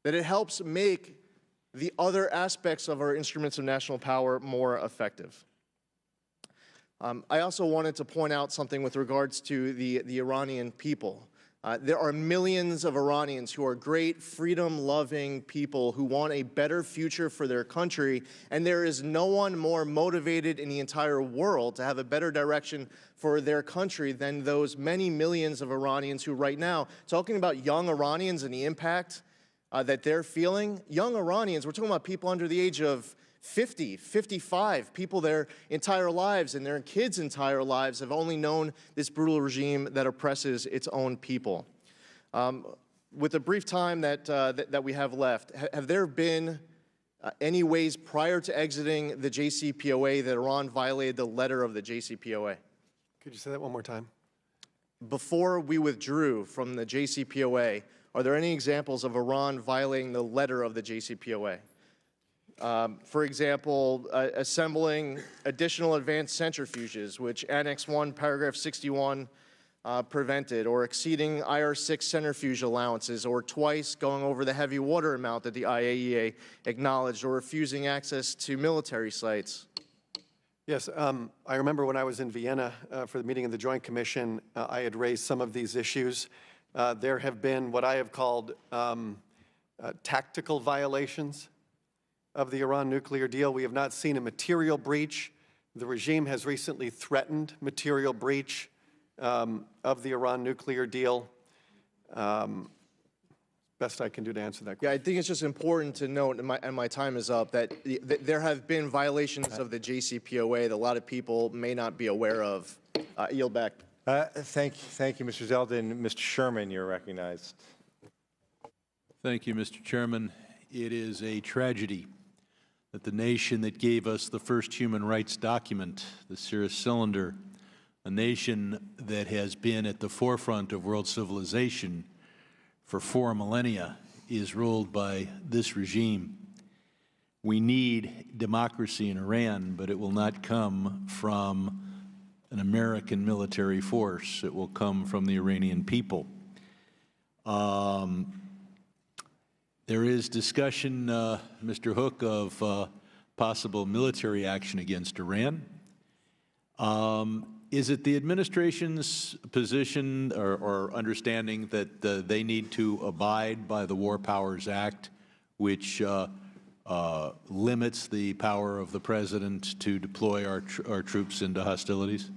that it helps make the other aspects of our instruments of national power more effective. I also wanted to point out something with regards to the Iranian people. There are millions of Iranians who are great, freedom-loving people who want a better future for their country, and there is no one more motivated in the entire world to have a better direction for their country than those many millions of Iranians who right now, talking about young Iranians and the impact that they're feeling, young Iranians, we're talking about people under the age of 50, 55, people their entire lives and their kids' entire lives have only known this brutal regime that oppresses its own people. With the brief time that we have left, have there been any ways prior to exiting the Jcpoa that Iran violated the letter of the Jcpoa? Could you say that one more time? Before we withdrew from the Jcpoa, are there any examples of Iran violating the letter of the Jcpoa? For example, assembling additional advanced centrifuges, which Annex 1, paragraph 61 prevented, or exceeding IR6 centrifuge allowances, or twice going over the heavy water amount that the IAEA acknowledged, or refusing access to military sites. Yes, I remember when I was in Vienna for the meeting of the Joint Commission, I had raised some of these issues. There have been what I have called tactical violations of the Iran nuclear deal. We have not seen a material breach. The regime has recently threatened material breach of the Iran nuclear deal. Best I can do to answer that question. Yeah, I think it's just important to note, and my time is up, that there have been violations of the Jcpoa that a lot of people may not be aware of. Yield back. Thank you, Mr. Zeldin. Mr. Sherman, you're recognized. Thank you, Mr. Chairman. It is a tragedy that the nation that gave us the first human rights document, the Cirrus Cylinder, a nation that has been at the forefront of world civilization for 4 millennia, is ruled by this regime. We need democracy in Iran, but it will not come from an American military force. It will come from the Iranian people. There is discussion, Mr. Hoek, of possible military action against Iran. Is it the administration's position or understanding that they need to abide by the War Powers Act, which limits the power of the president to deploy our troops into hostilities?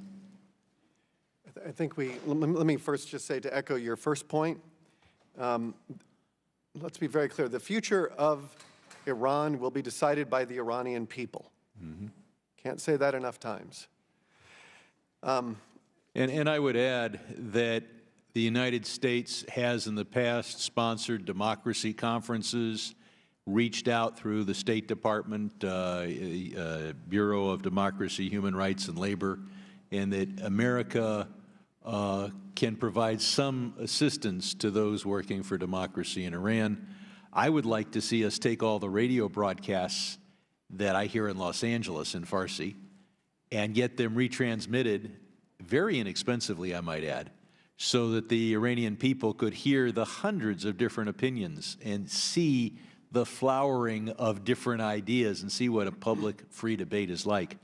I think let me first just say, to echo your first point, let's be very clear. The future of Iran will be decided by the Iranian people. Can't say that enough times. And I would add that the United States has in the past sponsored democracy conferences, reached out through the State Department, Bureau of Democracy, Human Rights, and Labor, and that America can provide some assistance to those working for democracy in Iran. I would like to see us take all the radio broadcasts that I hear in Los Angeles in Farsi and get them retransmitted very inexpensively, I might add, so that the Iranian people could hear the hundreds of different opinions and see the flowering of different ideas and see what a public free debate is like.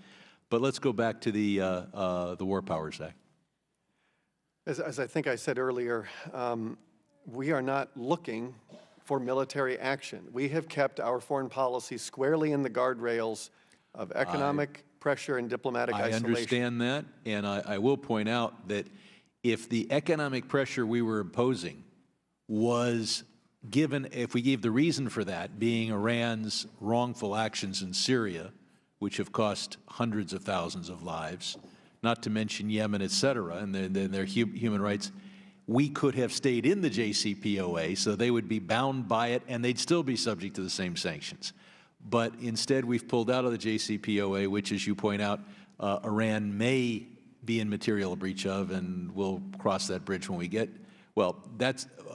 But let's go back to the War Powers Act. As I think I said earlier, we are not looking for military action. We have kept our foreign policy squarely in the guardrails of economic pressure and diplomatic isolation. I understand that, and I will point out that if the economic pressure we were imposing was given, if we gave the reason for that being Iran's wrongful actions in Syria, which have cost hundreds of thousands of lives, not to mention Yemen, et cetera, and their human rights, we could have stayed in the Jcpoa, so they would be bound by it, and they'd still be subject to the same sanctions. But instead, we've pulled out of the Jcpoa, which, as you point out, Iran may be in material breach of, and we'll cross that bridge when we get. Well,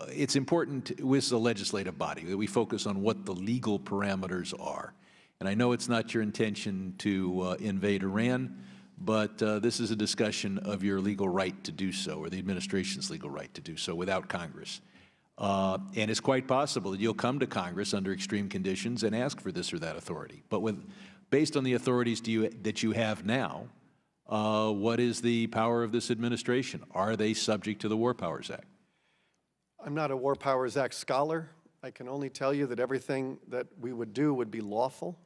it's important with the legislative body that we focus on what the legal parameters are. And I know it's not your intention to invade Iran, but this is a discussion of your legal right to do so, or the administration's legal right to do so without Congress. And it's quite possible that you'll come to Congress under extreme conditions and ask for this or that authority. But based on the authorities that you have now, what is the power of this administration? Are they subject to the War Powers Act? I'm not a War Powers Act scholar. I can only tell you that everything that we would do would be lawful.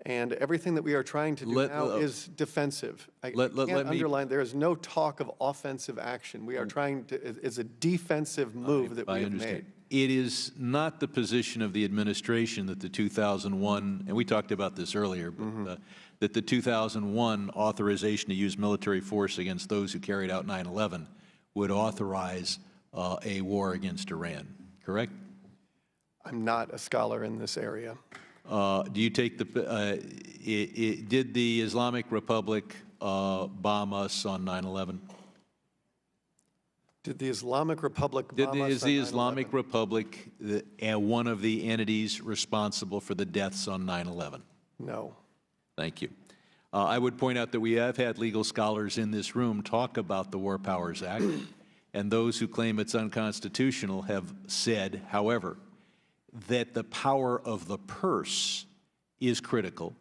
And everything that we are trying to do now is defensive. I can't underline, there is no talk of offensive action. We are trying to, it's a defensive move that we have made. It is not the position of the administration that the 2001, and we talked about this earlier, but, that the 2001 authorization to use military force against those who carried out 9/11 would authorize a war against Iran, correct? I'm not a scholar in this area. Do you take the, did the Islamic Republic bomb us on 9/11? Did the Islamic Republic bomb us Is on the 9/11? Islamic Republic one of the entities responsible for the deaths on 9/11? No. Thank you. I would point out that we have had legal scholars in this room talk about the War Powers Act, and those who claim it's unconstitutional have said, however, that the power of the purse is critical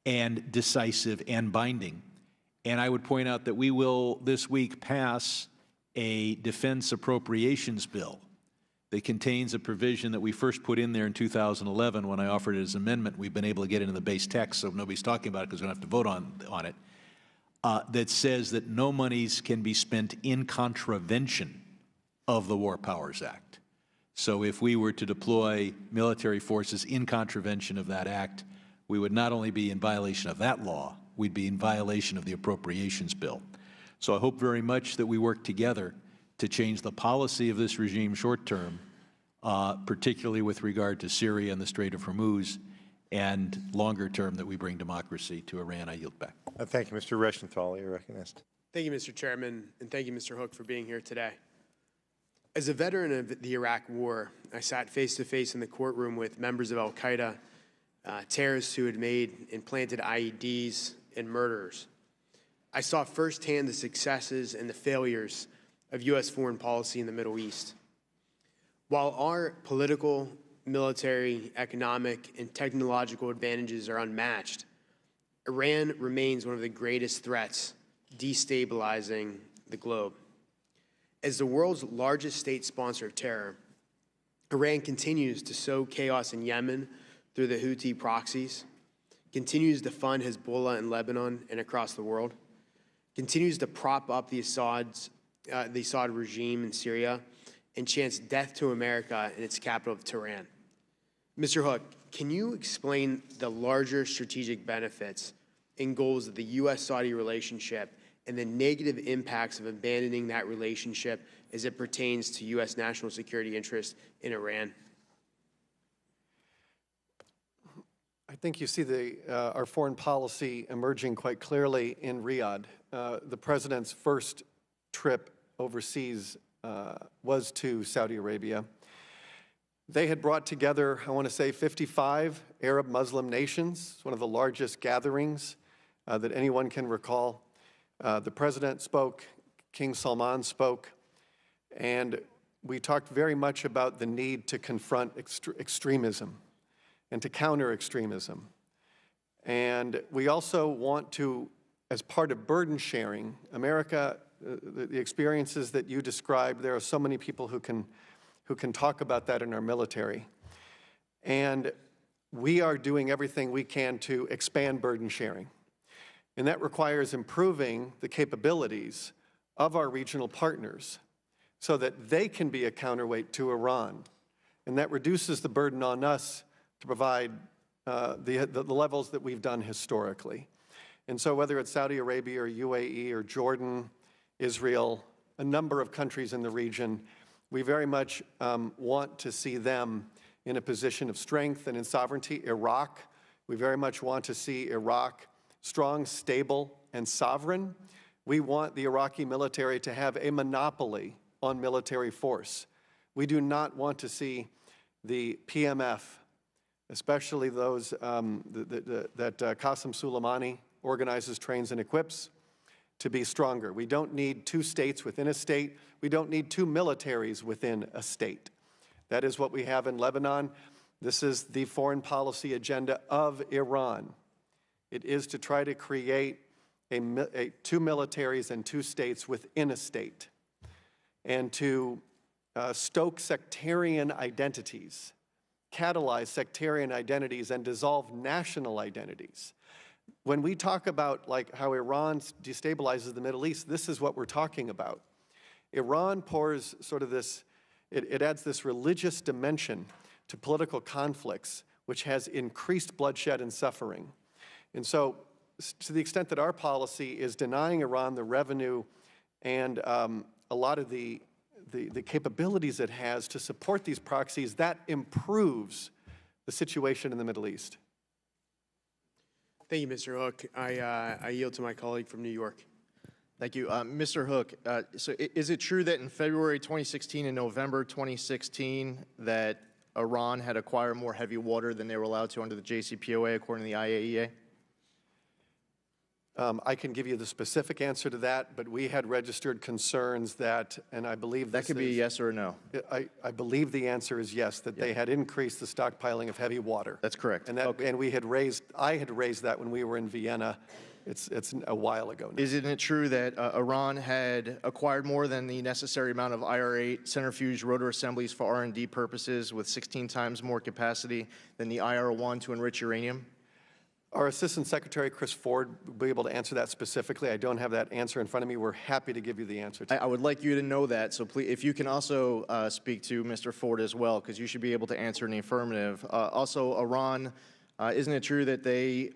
and decisive and binding. And I would point out that we will this week pass a defense appropriations bill that contains a provision that we first put in there in 2011 when I offered it as an amendment. We've been able to get into the base text, so nobody's talking about it because we don't have to vote on it, that says that no monies can be spent in contravention of the War Powers Act. So if we were to deploy military forces in contravention of that act, we would not only be in violation of that law, we'd be in violation of the appropriations bill. So I hope very much that we work together to change the policy of this regime short term, particularly with regard to Syria and the Strait of Hormuz, and longer term that we bring democracy to Iran. I yield back. Thank you, Mr. Reschenthal. You're recognized. Thank you, Mr. Chairman, and thank you, Mr. Hoek, for being here today. As a veteran of the Iraq War, I sat face-to-face in the courtroom with members of al-Qaeda, terrorists who had made and planted IEDs, and murderers. I saw firsthand the successes and the failures of U.S. foreign policy in the Middle East. While our political, military, economic, and technological advantages are unmatched, Iran remains one of the greatest threats destabilizing the globe. As the world's largest state sponsor of terror, Iran continues to sow chaos in Yemen through the Houthi proxies, continues to fund Hezbollah in Lebanon and across the world, continues to prop up the Assad regime in Syria, and chants death to America in its capital of Tehran. Mr. Hoek, can you explain the larger strategic benefits and goals of the U.S.-Saudi relationship and the negative impacts of abandoning that relationship as it pertains to U.S. national security interests in Iran? I think you see our foreign policy emerging quite clearly in Riyadh. The president's first trip overseas was to Saudi Arabia. They had brought together, I want to say, 55 Arab Muslim nations. It's one of the largest gatherings that anyone can recall. The president spoke, King Salman spoke, And we talked very much about the need to confront extremism and to counter extremism. And we also want to, as part of burden sharing, America, the experiences that you described, there are so many people who can talk about that in our military. And we are doing everything we can to expand burden sharing. And that requires improving the capabilities of our regional partners so that they can be a counterweight to Iran. And that reduces the burden on us to provide the levels that we've done historically. And so whether it's Saudi Arabia or UAE or Jordan, Israel, a number of countries in the region, we very much want to see them in a position of strength and in sovereignty. Iraq, we very much want to see Iraq strong, stable, and sovereign. We want the Iraqi military to have a monopoly on military force. We do not want to see the PMF, especially those that Qasem Soleimani organizes, trains, and equips, to be stronger. We don't need two states within a state. We don't need two militaries within a state. That is what we have in Lebanon. This is the foreign policy agenda of Iran. It is to try to create two militaries and two states within a state, and to stoke sectarian identities, catalyze sectarian identities, and dissolve national identities. When we talk about like how Iran destabilizes the Middle East, this is what we're talking about. Iran pours sort of this, it adds this religious dimension to political conflicts, which has increased bloodshed and suffering. And so, to the extent that our policy is denying Iran the revenue and a lot of the capabilities it has to support these proxies, that improves the situation in the Middle East. Thank you, Mr. Hoek. I yield to my colleague from New York. Thank you. Mr. Hoek, so is it true that in February 2016 and November 2016 that Iran had acquired more heavy water than they were allowed to under the Jcpoa, according to the IAEA? I can give you the specific answer to that, but we had registered concerns that, and I believe that could be a yes or a no. I believe the answer is yes, that they had increased the stockpiling of heavy water. That's correct. And that, okay. and I had raised that when we were in Vienna. It's a while ago now. Isn't it true that Iran had acquired more than the necessary amount of IR-8 centrifuge rotor assemblies for R&D purposes, with 16 times more capacity than the IR-1 to enrich uranium? Our Assistant Secretary, Chris Ford, will be able to answer that specifically. I don't have that answer in front of me. We're happy to give you the answer. I would like you to know that, so please, if you can also speak to Mr. Ford as well, because you should be able to answer in the affirmative. Also, Iran, isn't it true that they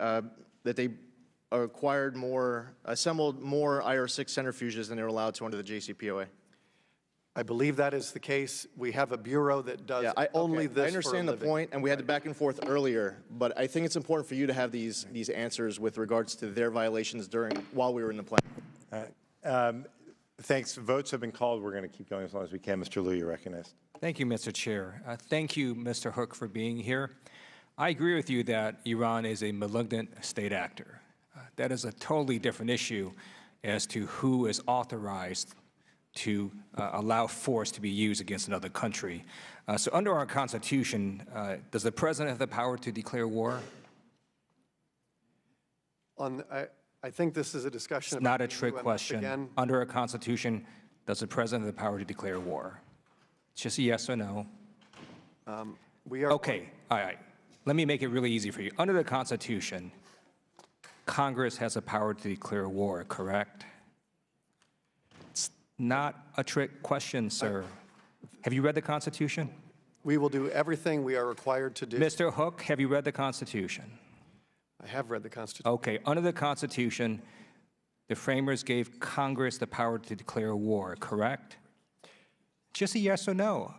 assembled more IR-6 centrifuges than they were allowed to under the Jcpoa? I believe that is the case. We have a bureau that does only this. I understand the point, and we had the back and forth earlier, but I think it's important for you to have these answers with regards to their violations while we were in the plan. Thanks. Votes have been called. We're going to keep going as long as we can. Mr. Liu, you're recognized. Thank you, Mr. Chair. Thank you, Mr. Hoek, for being here. I agree with you that Iran is a malignant state actor. That is a totally different issue as to who is authorized to allow force to be used against another country. So under our Constitution, does the President have the power to declare war? I think this is a discussion It's not a trick question. Again. Under our Constitution, does the President have the power to declare war? It's just a yes or no. Okay, all right. Let me make it really easy for you. Under the Constitution, Congress has the power to declare war, correct? It's not a trick question, sir. Have you read the Constitution? We will do everything we are required to do. Mr. Hoek, have you read the Constitution? I have read the Constitution. Okay, under the Constitution, the framers gave Congress the power to declare war, correct? Just a yes or no.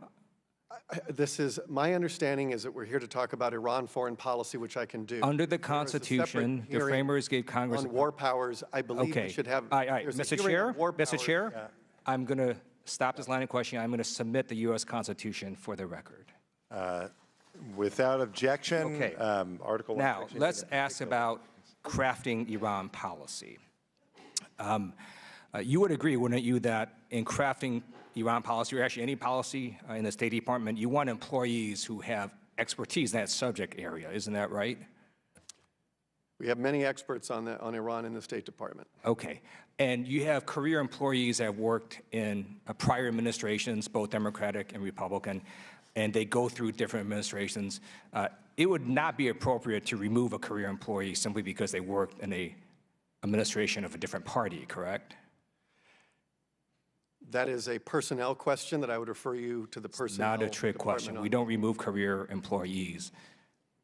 This is, my understanding is that we're here to talk about Iran foreign policy, which I can do. Under the Constitution, the framers gave Congress... On war powers, I believe we should have... Mr. Chair, I'm going to stop this line of questioning. I'm going to submit the U.S. Constitution for the record. Without objection, okay. Article 1. Now, let's ask about crafting Iran policy. You would agree, wouldn't you, that in crafting Iran policy, or actually any policy in the State Department, you want employees who have expertise in that subject area. Isn't that right? We have many experts on Iran in the State Department. Okay. And you have career employees that have worked in prior administrations, both Democratic and Republican, and they go through different administrations. It would not be appropriate to remove a career employee simply because they worked in a administration of a different party, correct? That is a personnel question that I would refer you to the personnel Not a trick department question. on. We don't remove career employees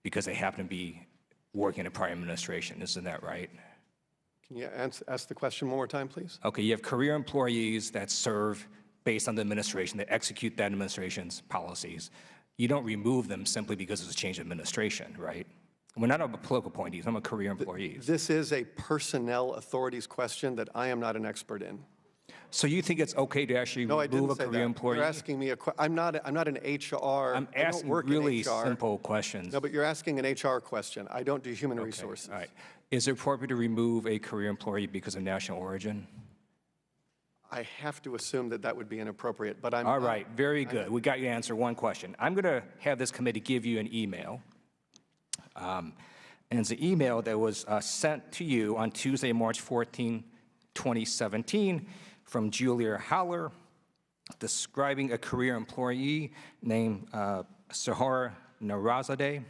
because they happen to be working in a prior administration. Isn't that right? Can you ask the question one more time, please? Okay, you have career employees that serve based on the administration, that execute that administration's policies. You don't remove them simply because it's a change of administration, right? We're not about political appointees. I'm a career employees. This is a personnel authorities question that I am not an expert in. So you think it's okay to actually No, I remove didn't a say career that. employee? You're asking me a question. I'm not an HR. I'm I don't asking work really in HR. simple questions. No, but you're asking an HR question. I don't do human resources. All right. Is it appropriate to remove a career employee because of national origin? I have to assume that that would be inappropriate, but I'm All right, very good. We got you to answer one question. I'm going to have this committee give you an email. And it's an email that was sent to you on Tuesday, March 14, 2017, from Julia Haller, describing a career employee named Sahar Narazadeh.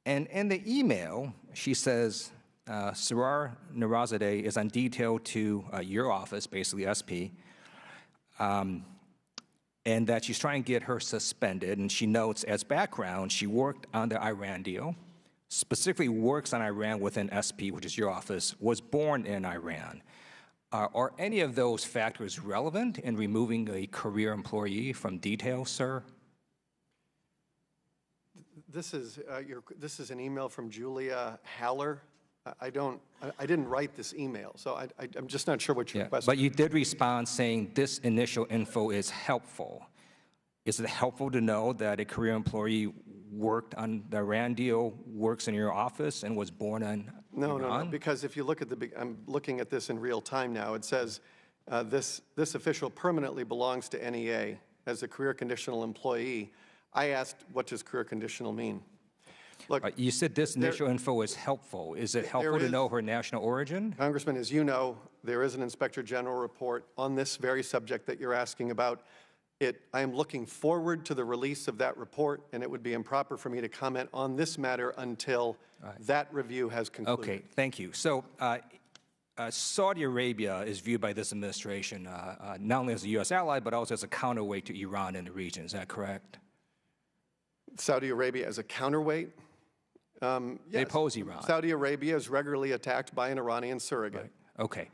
And in the email, she says, Sahar Narazadeh is on detail to your office, basically SP, and that she's trying to get her suspended. And she notes, as background, she worked on the Iran deal, specifically works on Iran within SP, which is your office, was born in Iran. Are any of those factors relevant in removing a career employee from detail, sir? This is an email from Julia Haller. I didn't write this email, so I'm just not sure what your question. But you did respond saying this initial info is helpful. Is it helpful to know that a career employee worked on the Iran deal, works in your office, and was born in Iran? No, because if you look at I'm looking at this in real time now. It says this official permanently belongs to NEA as a career conditional employee. I asked, what does career conditional mean? Look, you said this initial info is helpful. Is it helpful to know her national origin? Congressman, as you know, there is an Inspector General report on this very subject that you're asking about. I am looking forward to the release of that report, and it would be improper for me to comment on this matter until that review has concluded. Okay, thank you. So Saudi Arabia is viewed by this administration not only as a U.S. ally, but also as a counterweight to Iran in the region. Is that correct? Saudi Arabia as a counterweight? Yes. They oppose Iran. Saudi Arabia is regularly attacked by an Iranian surrogate. Right. Okay.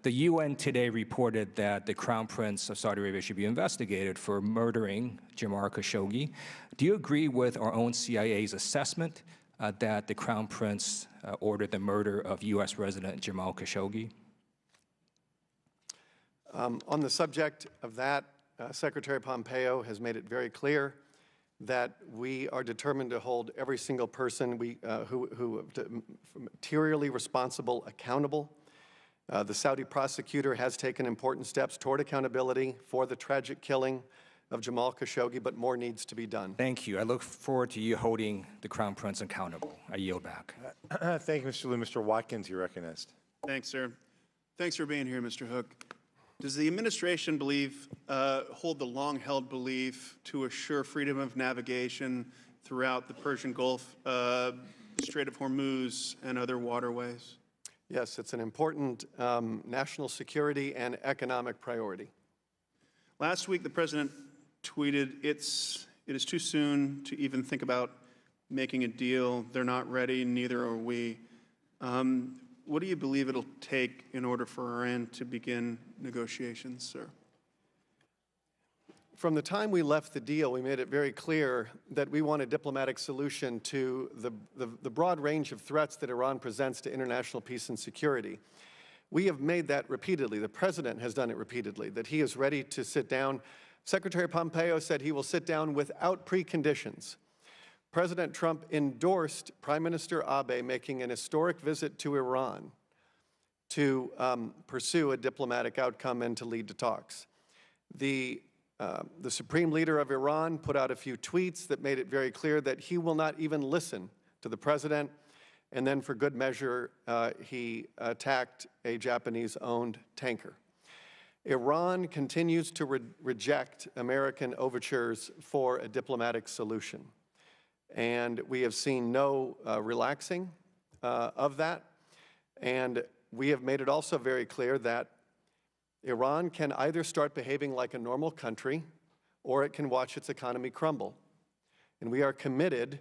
The UN today reported that the Crown Prince of Saudi Arabia should be investigated for murdering Jamal Khashoggi. Do you agree with our own CIA's assessment that the Crown Prince ordered the murder of U.S. resident Jamal Khashoggi? On the subject of that, Secretary Pompeo has made it very clear that we are determined to hold every single person who materially responsible accountable. The Saudi prosecutor has taken important steps toward accountability for the tragic killing of Jamal Khashoggi, but more needs to be done. Thank you. I look forward to you holding the Crown Prince accountable. I yield back. Thank you, Mr. Liu. Mr. Watkins, you're recognized. Thanks, sir. Thanks for being here, Mr. Hoek. Does the administration hold the long-held belief to assure freedom of navigation throughout the Persian Gulf, Strait of Hormuz, and other waterways? Yes, it's an important national security and economic priority. Last week, the president tweeted, it is too soon to even think about making a deal. They're not ready, neither are we. What do you believe it'll take in order for Iran to begin negotiations, sir? From the time we left the deal, we made it very clear that we want a diplomatic solution to the broad range of threats that Iran presents to international peace and security. We have made that repeatedly. The president has done it repeatedly, that he is ready to sit down. Secretary Pompeo said he will sit down without preconditions. President Trump endorsed Prime Minister Abe making an historic visit to Iran. to pursue a diplomatic outcome and to lead to talks. The supreme leader of Iran put out a few tweets that made it very clear that he will not even listen to the president. And then for good measure, he attacked a Japanese-owned tanker. Iran continues to reject American overtures for a diplomatic solution. And we have seen no relaxing of that. And we have made it also very clear that Iran can either start behaving like a normal country or it can watch its economy crumble. And we are committed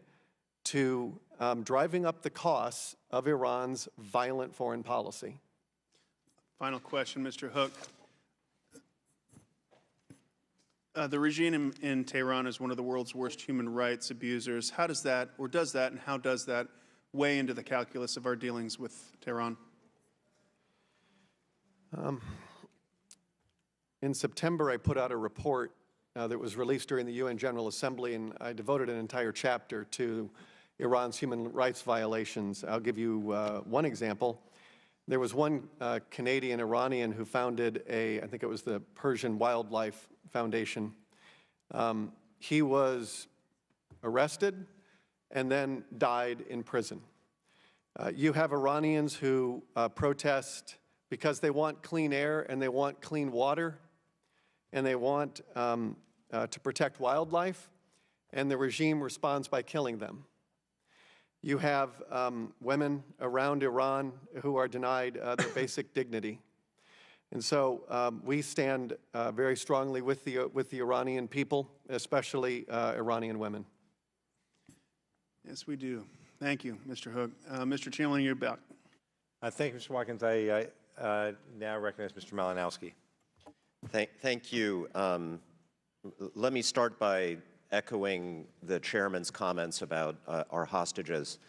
to driving up the costs of Iran's violent foreign policy. Final question, Mr. Hoek. The regime in Tehran is one of the world's worst human rights abusers. How does that, or does that, and how does that weigh into the calculus of our dealings with Tehran? In September, I put out a report that was released during the UN General Assembly, and I devoted an entire chapter to Iran's human rights violations. I'll give you one example. There was one Canadian Iranian who founded I think it was the Persian Wildlife Foundation. He was arrested and then died in prison. You have Iranians who protest because they want clean air and they want clean water and they want to protect wildlife, and the regime responds by killing them. You have women around Iran who are denied their basic dignity. And so we stand very strongly with the Iranian people, especially Iranian women. Yes, we do. Thank you, Mr. Hoek. Mr. Chamberlain, you're back. Thank you, Mr. Watkins. I now recognize Mr. Malinowski. Thank you. Let me start by echoing the chairman's comments about our hostages,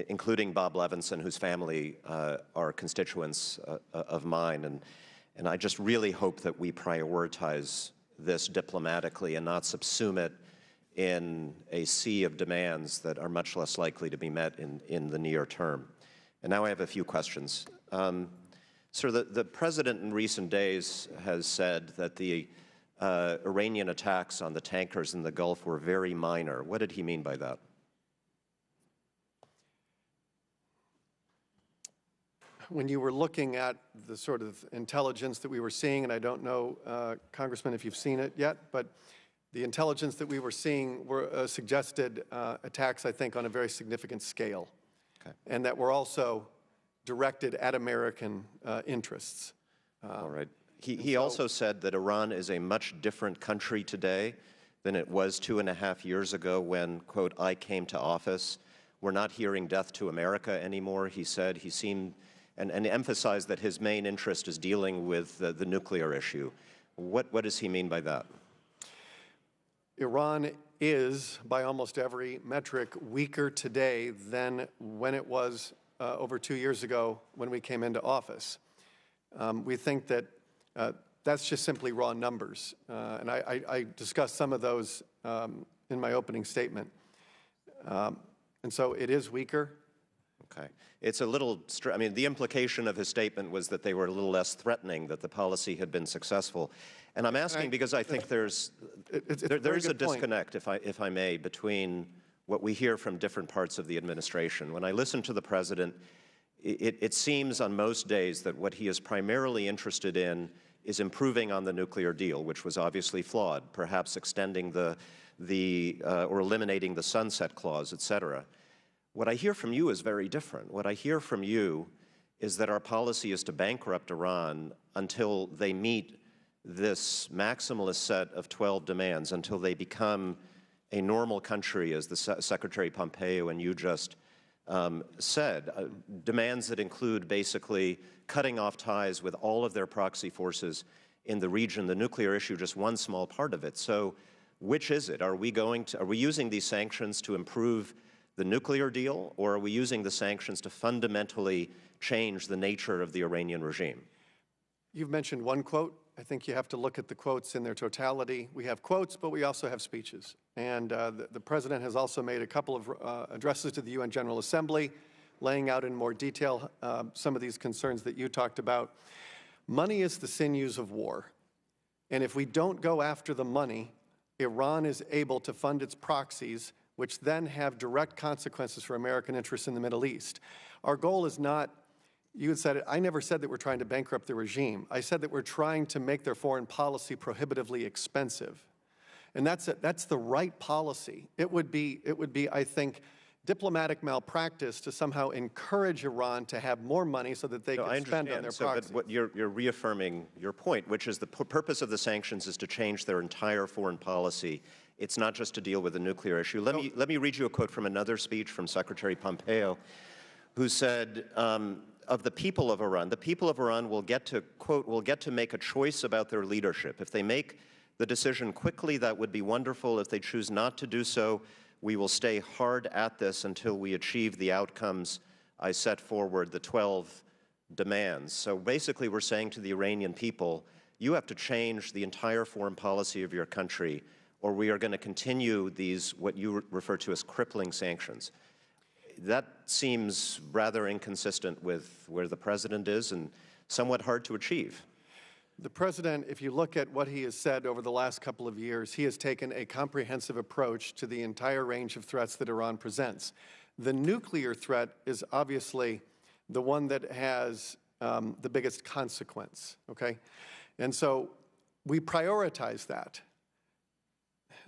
including Bob Levinson, whose family are constituents of mine. And I just really hope that we prioritize this diplomatically and not subsume it in a sea of demands that are much less likely to be met in the near term. And now I have a few questions. Sir, the president in recent days has said that the Iranian attacks on the tankers in the Gulf were very minor. What did he mean by that? When you were looking at the sort of intelligence that we were seeing, and I don't know, Congressman, if you've seen it yet, but the intelligence that we were seeing suggested attacks, I think, on a very significant scale, and that were also directed at American interests. All right. He also said that Iran is a much different country today than it was 2.5 years ago when, quote, I came to office. We're not hearing death to America anymore, he said. He seemed, and emphasized that his main interest is dealing with the nuclear issue. What does he mean by that? Iran is, by almost every metric, weaker today than when it was over 2 years ago when we came into office. We think that that's just simply raw numbers. And I discussed some of those in my opening statement. And so it is weaker. Okay. It's a little, I mean, the implication of his statement was that they were a little less threatening, that the policy had been successful. And I'm asking because I think there's a disconnect, if I may, between what we hear from different parts of the administration. When I listen to the president, it seems on most days that what he is primarily interested in is improving on the nuclear deal, which was obviously flawed, perhaps extending or eliminating the sunset clause, et cetera. What I hear from you is very different. What I hear from you is that our policy is to bankrupt Iran until they meet this maximalist set of 12 demands, until they become a normal country, as the Secretary Pompeo and you just said, demands that include basically cutting off ties with all of their proxy forces in the region, the nuclear issue just one small part of it. So which is it? Are we using these sanctions to improve the nuclear deal, or are we using the sanctions to fundamentally change the nature of the Iranian regime? You've mentioned one quote. I think you have to look at the quotes in their totality. We have quotes, but we also have speeches. And the president has also made a couple of addresses to the UN General Assembly laying out in more detail some of these concerns that you talked about. Money is the sinews of war. And if we don't go after the money, Iran is able to fund its proxies, which then have direct consequences for American interests in the Middle East. Our goal is not, you had said it, I never said that we're trying to bankrupt the regime. I said that we're trying to make their foreign policy prohibitively expensive. And that's the right policy. It would be, I think, diplomatic malpractice to somehow encourage Iran to have more money so that they can spend on their proxies. But what you're reaffirming your point, which is the purpose of the sanctions is to change their entire foreign policy. It's not just to deal with the nuclear issue. Let me read you a quote from another speech from Secretary Pompeo, who said, of the people of Iran will get to, quote, will get to make a choice about their leadership. If they make the decision quickly, that would be wonderful. If they choose not to do so, we will stay hard at this until we achieve the outcomes I set forward, the 12 demands. So basically, we're saying to the Iranian people, you have to change the entire foreign policy of your country, or we are going to continue these, what you refer to as crippling sanctions. That seems rather inconsistent with where the president is and somewhat hard to achieve. The president, if you look at what he has said over the last couple of years, he has taken a comprehensive approach to the entire range of threats that Iran presents. The nuclear threat is obviously the one that has the biggest consequence, okay? And so we prioritize that.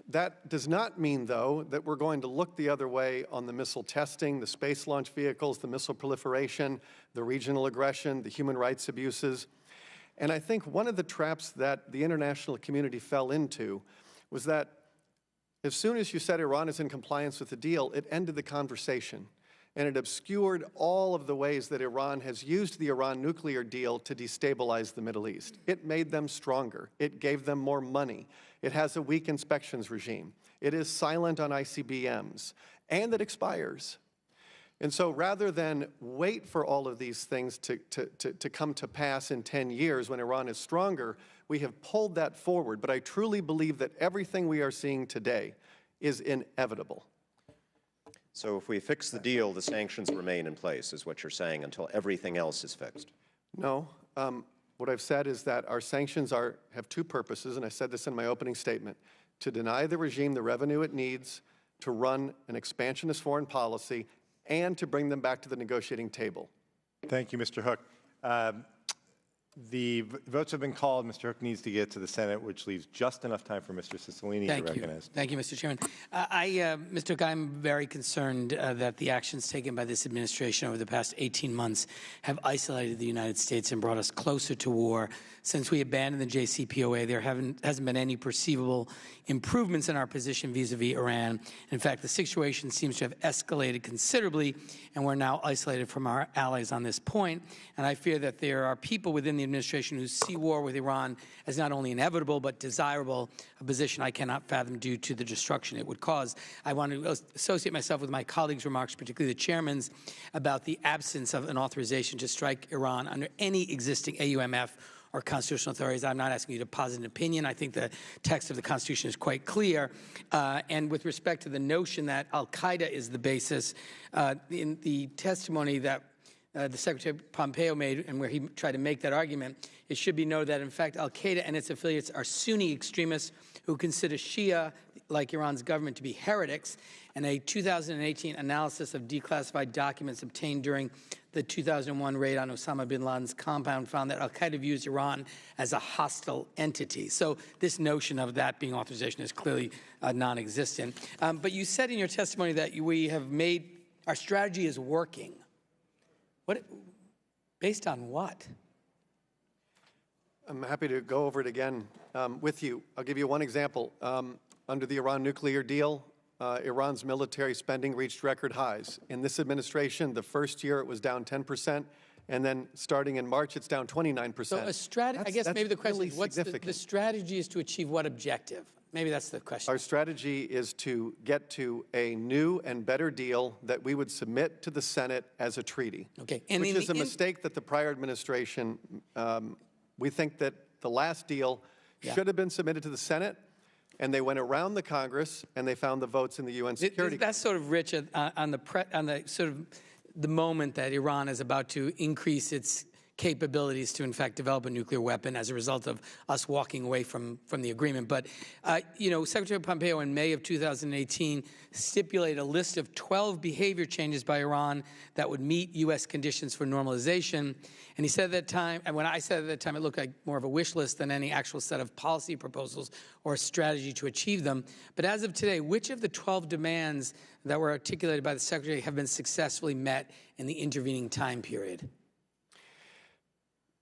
That does not mean, though, that we're going to look the other way on the missile testing, the space launch vehicles, the missile proliferation, the regional aggression, the human rights abuses. And I think one of the traps that the international community fell into was that as soon as you said Iran is in compliance with the deal, it ended the conversation. And it obscured all of the ways that Iran has used the Iran nuclear deal to destabilize the Middle East. It made them stronger. It gave them more money. It has a weak inspections regime. It is silent on ICBMs. And it expires. And so rather than wait for all of these things to come to pass in 10 years when Iran is stronger, we have pulled that forward. But I truly believe that everything we are seeing today is inevitable. So if we fix the deal, the sanctions remain in place, is what you're saying, until everything else is fixed? No. What I've said is that our sanctions have two purposes, and I said this in my opening statement: to deny the regime the revenue it needs to run an expansionist foreign policy and to bring them back to the negotiating table. Thank you, Mr. Hoek. The votes have been called. Mr. Hoek needs to get to the Senate, which leaves just enough time for Mr. Cicilline to recognize. Thank you, Mr. Chairman. Mr. Hoek, I'm very concerned that the actions taken by this administration over the past 18 months have isolated the United States and brought us closer to war. Since we abandoned the Jcpoa, there hasn't been any perceivable improvements in our position vis-a-vis Iran. In fact, the situation seems to have escalated considerably, and we're now isolated from our allies on this point. And I fear that there are people within the administration who see war with Iran as not only inevitable but desirable, a position I cannot fathom due to the destruction it would cause. I want to associate myself with my colleagues' remarks, particularly the chairman's, about the absence of an authorization to strike Iran under any existing AUMF or constitutional authorities. I'm not asking you to posit an opinion. I think the text of the Constitution is quite clear. And with respect to the notion that al-Qaeda is the basis, in the testimony that the Secretary Pompeo made, and where he tried to make that argument, it should be noted that, in fact, al-Qaeda and its affiliates are Sunni extremists who consider Shia, like Iran's government, to be heretics. And a 2018 analysis of declassified documents obtained during the 2001 raid on Osama bin Laden's compound found that al-Qaeda views Iran as a hostile entity. So this notion of that being authorization is clearly non-existent. But you said in your testimony that we have made, our strategy is working. Based on what? I'm happy to go over it again with you. I'll give you one example. Under the Iran nuclear deal, Iran's military spending reached record highs. In this administration, the first year it was down 10%, and then starting in March, it's down 29%. So a strategy, I guess maybe the question is, what's the strategy is to achieve what objective? Maybe that's the question. Our strategy is to get to a new and better deal that we would submit to the Senate as a treaty, which is a mistake that the prior administration, we think that the last deal should have been submitted to the Senate, and they went around the Congress, and they found the votes in the UN Security Council. That's sort of rich on the sort of the moment that Iran is about to increase its capabilities to, in fact, develop a nuclear weapon as a result of us walking away from the agreement. But, you know, Secretary Pompeo in May of 2018 stipulated a list of 12 behavior changes by Iran that would meet U.S. conditions for normalization. And he said at that time, and when I said at that time, it looked like more of a wish list than any actual set of policy proposals or a strategy to achieve them. But as of today, which of the 12 demands that were articulated by the Secretary have been successfully met in the intervening time period?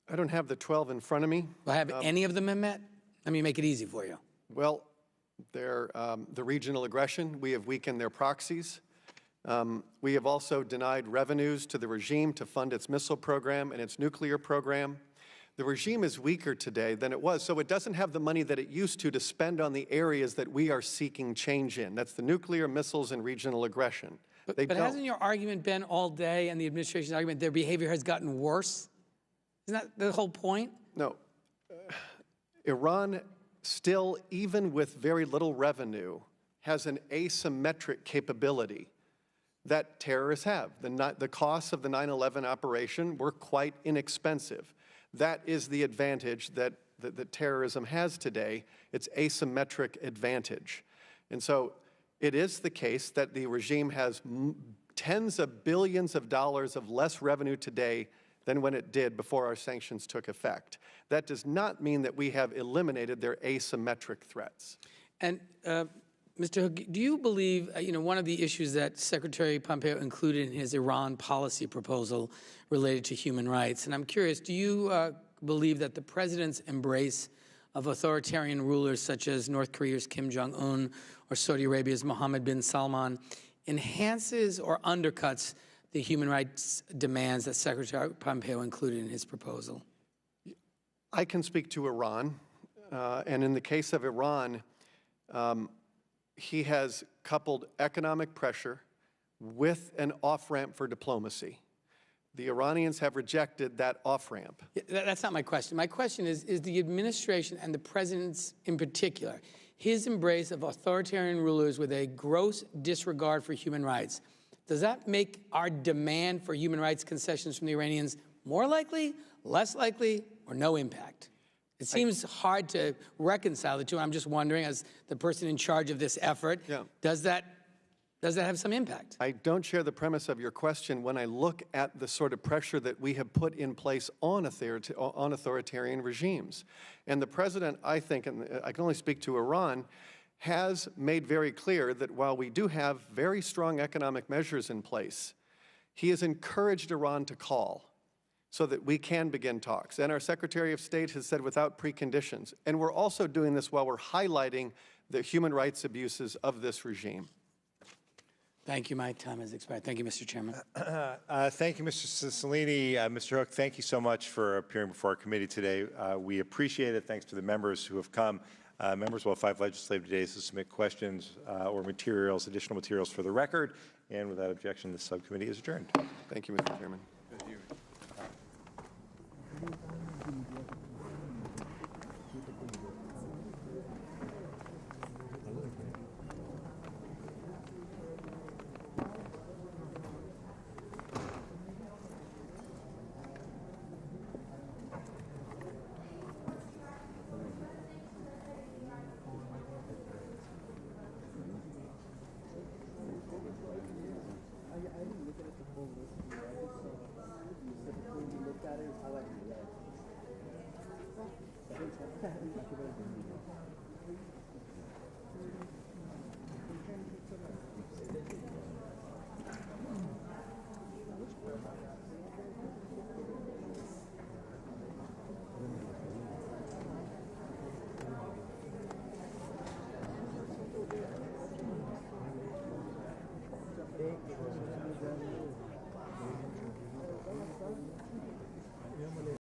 I don't have the 12 in front of me. Well, have any of them been met? Let me make it easy for you. Well, they're, the regional aggression, we have weakened their proxies. We have also denied revenues to the regime to fund its missile program and its nuclear program. The regime is weaker today than it was, so it doesn't have the money that it used to spend on the areas that we are seeking change in. That's the nuclear, missiles, and regional aggression. But hasn't your argument been all day, and the administration's argument, their behavior has gotten worse? Isn't that the whole point? No. Iran still, even with very little revenue, has an asymmetric capability that terrorists have. The costs of the 9/11 operation were quite inexpensive. That is the advantage that terrorism has today. It's asymmetric advantage. And so it is the case that the regime has tens of billions of dollars of less revenue today than when it did before our sanctions took effect. That does not mean that we have eliminated their asymmetric threats. And Mr. Hoek, do you believe, you know, one of the issues that Secretary Pompeo included in his Iran policy proposal related to human rights, and I'm curious, do you believe that the president's embrace of authoritarian rulers such as North Korea's Kim Jong-un or Saudi Arabia's Mohammed bin Salman enhances or undercuts the human rights demands that Secretary Pompeo included in his proposal? I can speak to Iran, and in the case of Iran, he has coupled economic pressure with an off-ramp for diplomacy. The Iranians have rejected that off-ramp. That's not my question. My question is the administration and the president's in particular, his embrace of authoritarian rulers with a gross disregard for human rights, does that make our demand for human rights concessions from the Iranians more likely, less likely, or no impact? It seems hard to reconcile the two. I'm just wondering, as the person in charge of this effort, does that have some impact? I don't share the premise of your question when I look at the sort of pressure that we have put in place on authoritarian regimes. And the president, I think, and I can only speak to Iran, has made very clear that while we do have very strong economic measures in place, he has encouraged Iran to call so that we can begin talks. And our Secretary of State has said without preconditions. And we're also doing this while we're highlighting the human rights abuses of this regime. Thank you. My time has expired. Thank you, Mr. Chairman. Thank you, Mr. Cicilline. Mr. Hoek, thank you so much for appearing before our committee today. We appreciate it. Thanks to the members who have come. Members will have 5 legislative days to submit questions or materials, additional materials for the record. And without objection, the subcommittee is adjourned. Thank you, Mr. Chairman.